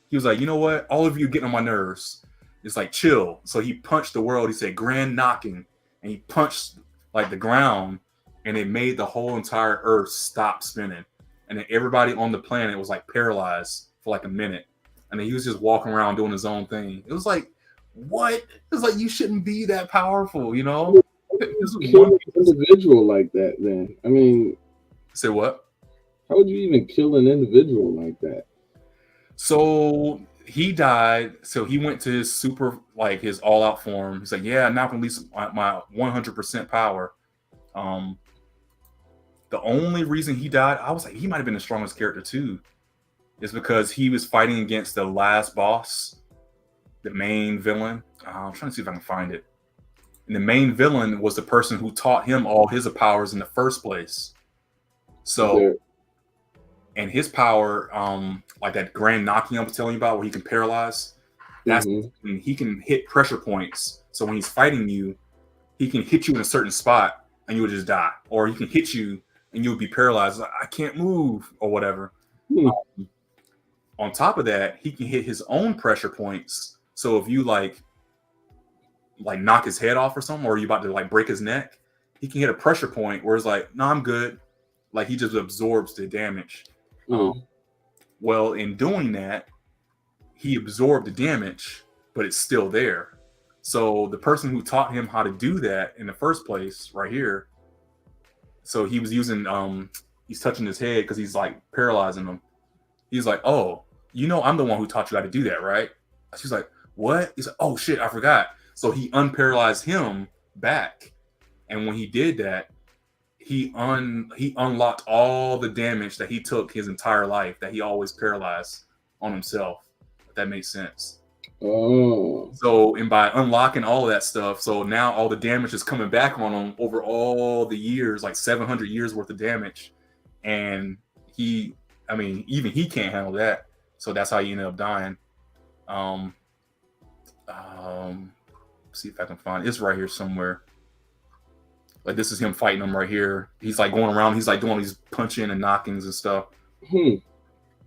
he was like, you know what? All of you getting on my nerves. It's like chill. So he punched the world. He said grand knocking, and he punched like the ground, and it made the whole entire earth stop spinning. And then everybody on the planet was like paralyzed for like a minute. And then he was just walking around doing his own thing. It was like, what? It was like you shouldn't be that powerful, you know? This was Kill one. an individual like that, then. I mean, Say what? how would you even kill an individual like that? So he died. So he went to his super, like his all out form. He's like, yeah, now I can release my 100% power. Um, the only reason he died, I was like, he might have been the strongest character too, is because he was fighting against the last boss, the main villain. I'm trying to see if I can find it. And the main villain was the person who taught him all his powers in the first place. So, There, and his power, like that grand knocking I was telling you about, where he can paralyze. That's hmm he can hit pressure points. So when he's fighting you, he can hit you in a certain spot and you would just die, or he can hit you and you would be paralyzed. Like, I can't move or whatever. hmm. On top of that, he can hit his own pressure points. So if you like knock his head off or something, or you about to like break his neck, he can hit a pressure point where it's like, no, I'm good. Like he just absorbs the damage. Mm. Well, in doing that, he absorbed the damage, but it's still there. So the person who taught him how to do that in the first place, right here. So he was using, he's touching his head because he's like paralyzing him. He's like, oh, you know, I'm the one who taught you how to do that, right? She's like, what? He's like, oh shit, I forgot. So he unparalyzed him back. And when he did that, he unlocked all the damage that he took his entire life that he always paralyzed on himself. If that makes sense. Oh, So, and by unlocking all of that stuff, so now all the damage is coming back on him over all the years, like 700 years worth of damage. And he, I mean, even he can't handle that. So that's how he ended up dying. Um, see if I can find it. It's right here somewhere. Like this is him fighting him right here. He's like going around. He's like doing these punching and knockings and stuff. hmm.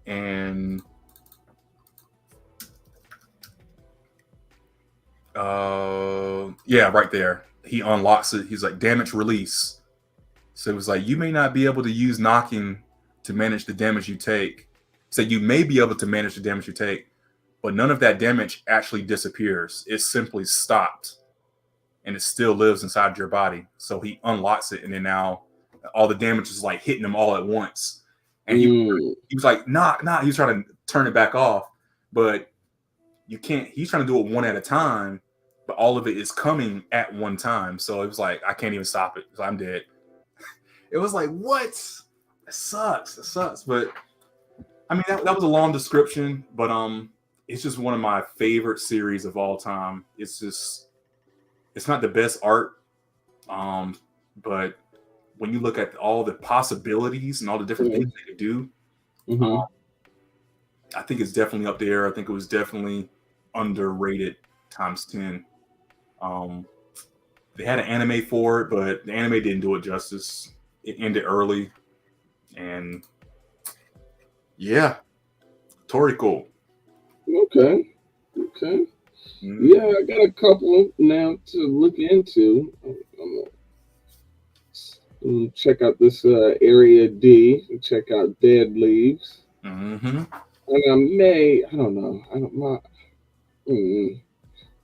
And yeah, right there. He unlocks it. He's like damage release. So it was like you may not be able to use knocking to manage the damage you take. said you may be able to manage the damage you take, but none of that damage actually disappears. It simply stopped, and it still lives inside your body. So he unlocks it, and then now all the damage is like hitting him all at once. And he was like, nah. He was trying to turn it back off, but you can't. He's trying to do it one at a time, but all of it is coming at one time. So it was like, I can't even stop it because I'm dead. It was like, what? It sucks. It sucks. But I mean, that was a long description, but it's just one of my favorite series of all time. It's just, it's not the best art, but when you look at all the possibilities and all the different things they could do, I think it's definitely up there. I think it was definitely underrated times 10. They had an anime for it, but the anime didn't do it justice. It ended early, and yeah, Toriko. Okay. Yeah, I got a couple now to look into. I'm gonna check out this Area D. Check out Dead Leaves. And I don't know.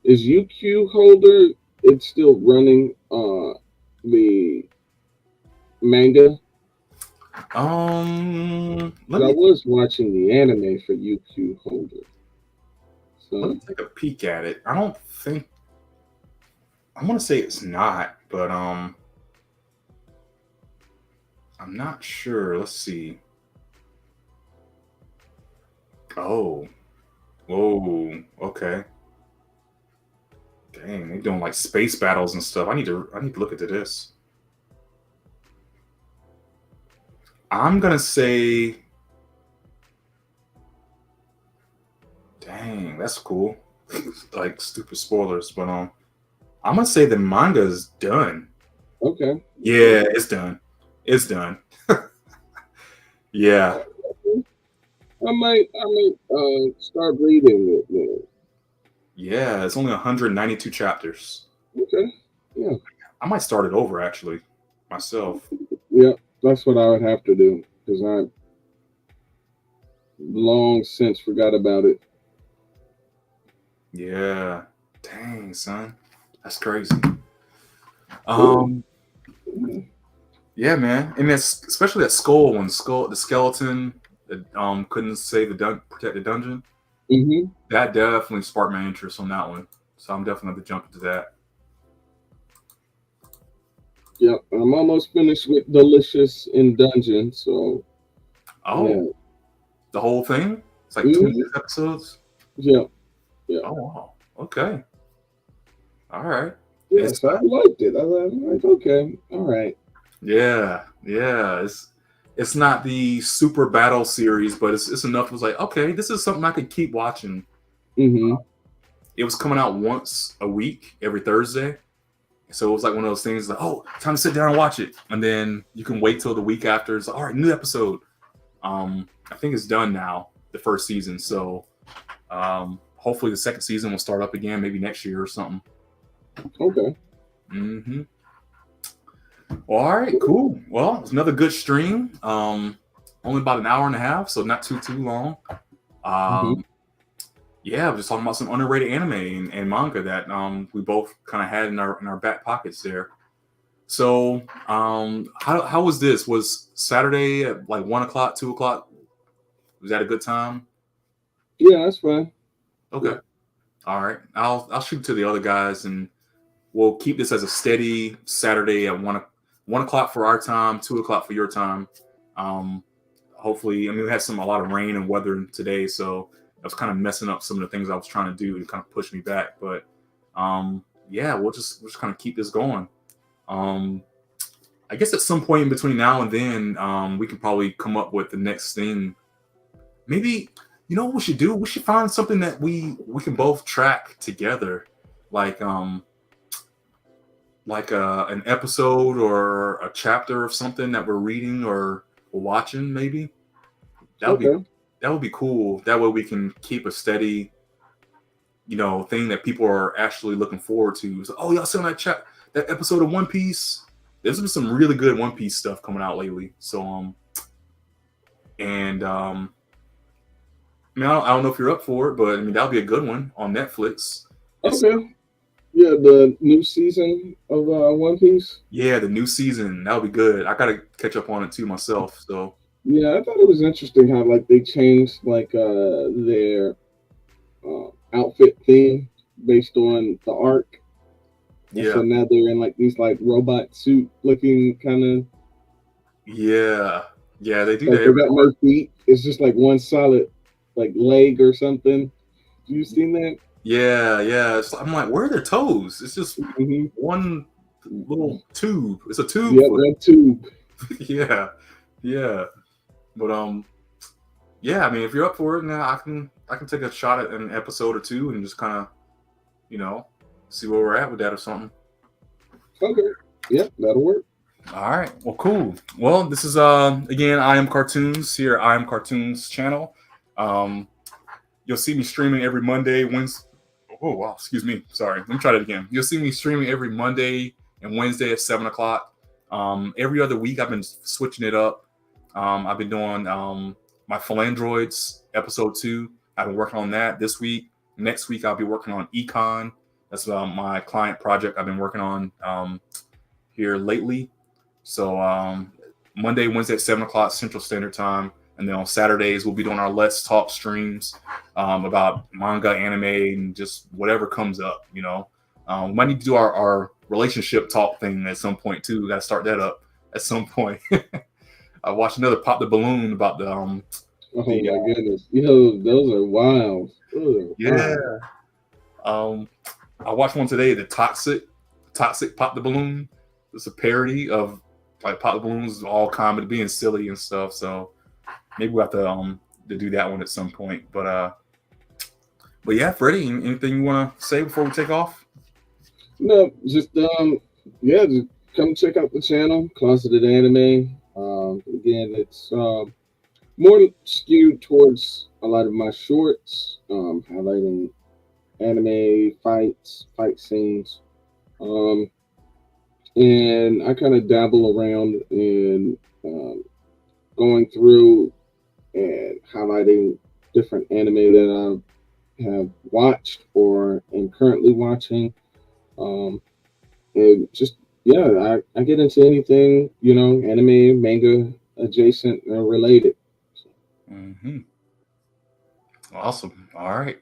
Is UQ Holder? It's still running the manga. I was watching the anime for UQ Holder. So let me take a peek at it. I don't think, I want to say it's not, but I'm not sure. Let's see. Oh, whoa, okay. Dang, they're doing like space battles and stuff. I need to look into this. I'm gonna say, dang, that's cool. Like stupid spoilers, but I'm gonna say the manga is done. Okay. Yeah, it's done. It's done. Yeah. I might start reading it now. Yeah, it's only 192 chapters. Okay. Yeah. I might start it over actually, myself. Yeah, that's what I would have to do because I long since forgot about it. Yeah. Dang, son. That's crazy. Yeah, man. And that's especially that skull one, the skeleton that couldn't save protect the dungeon. That definitely sparked my interest on that one. So I'm definitely going to jump into that. Yep, I'm almost finished with Delicious in Dungeon, so yeah. The whole thing? It's like 26 episodes? Yeah. Oh wow. Okay. All right. Yes, I liked it. I was like, okay, all right. Yeah. It's not the super battle series, but it's enough. It was like, okay, this is something I could keep watching. It was coming out once a week, every Thursday. So it was like one of those things like, oh, time to sit down and watch it. And then you can wait till the week after. It's like, all right, new episode. I think it's done now, the first season. So hopefully the second season will start up again, maybe next year or something. Okay. Well, all right, cool. Well, it's another good stream. Only about an hour and a half, so not too long. Yeah, we're just talking about some underrated anime and manga that we both kind of had in our back pockets there. So, how was this? Was Saturday at like 1 o'clock, 2 o'clock? Was that a good time? Yeah, that's fine. Okay. Yeah. All right. I'll shoot to the other guys, and we'll keep this as a steady Saturday at 1 o'clock for our time, 2 o'clock for your time. Hopefully, I mean, we had a lot of rain and weather today, so I was kind of messing up some of the things I was trying to do to kind of push me back. But yeah, we'll just kind of keep this going. I guess at some point in between now and then, we can probably come up with the next thing. Maybe, you know what we should do? We should find something that we can both track together, like an episode or a chapter of something that we're reading or watching. Maybe that would be cool. That way we can keep a steady, thing that people are actually looking forward to. So, oh, y'all seen that episode of One Piece? There's been some really good One Piece stuff coming out lately. So mean, I don't know if you're up for it, but I mean, that'll be a good one on Netflix. It's Okay. Yeah, the new season of One Piece. Yeah, the new season. That'll be good. I gotta catch up on it too myself. So Yeah, I thought it was interesting how like they changed like their outfit theme based on the arc, and so yeah, now they're in like these like robot suit looking kind of yeah, yeah. They do that like they every got no arc. feet. It's just like one solid like leg or something. You seen that? Yeah, yeah. I'm like, where are their toes? It's just Hmm. one little tube. It's a tube Yep, foot. one tube. Yeah, yeah. But yeah. I mean, if you're up for it, now I can take a shot at an episode or two and just kind of you know see where we're at with that or something. Okay. Yep, that'll work. All right. Well, cool. Well, this is again I am cartoons here. At I am cartoons channel. Um, you'll see me streaming every Monday, Wednesday. Oh wow, excuse me. Sorry. Let me try that again. You'll see me streaming every Monday and Wednesday at 7 o'clock. Every other week I've been switching it up. I've been doing my Philandroids episode 2. I've been working on that this week. Next week I'll be working on Econ. That's my client project I've been working on here lately. So Monday, Wednesday at 7 o'clock Central Standard Time, and then on Saturdays we'll be doing our Let's Talk streams about manga, anime, and just whatever comes up. We might need to do our relationship talk thing at some point too. We got to start that up at some point. I watched another Pop the Balloon about Oh the my goodness. Yo, those are wild. Those are yeah. wild. Um, I watched one today, the Toxic Pop the Balloon. It's a parody of like Pop the Balloons, all comedy, being silly and stuff. So maybe we'll have to do that one at some point. But yeah, Freddie, anything you want to say before we take off? No, just yeah, just come check out the channel, Closeted Anime. Again, it's more skewed towards a lot of my shorts, highlighting anime fights, fight scenes. Um, and I kind of dabble around in going through and highlighting different anime that I have watched or am currently watching. Um, and just, yeah, I get into anything, anime, manga adjacent or related. Hmm. Awesome. All right.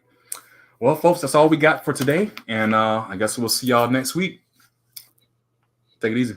Well, folks, that's all we got for today, and I guess we'll see y'all next week. Take it easy.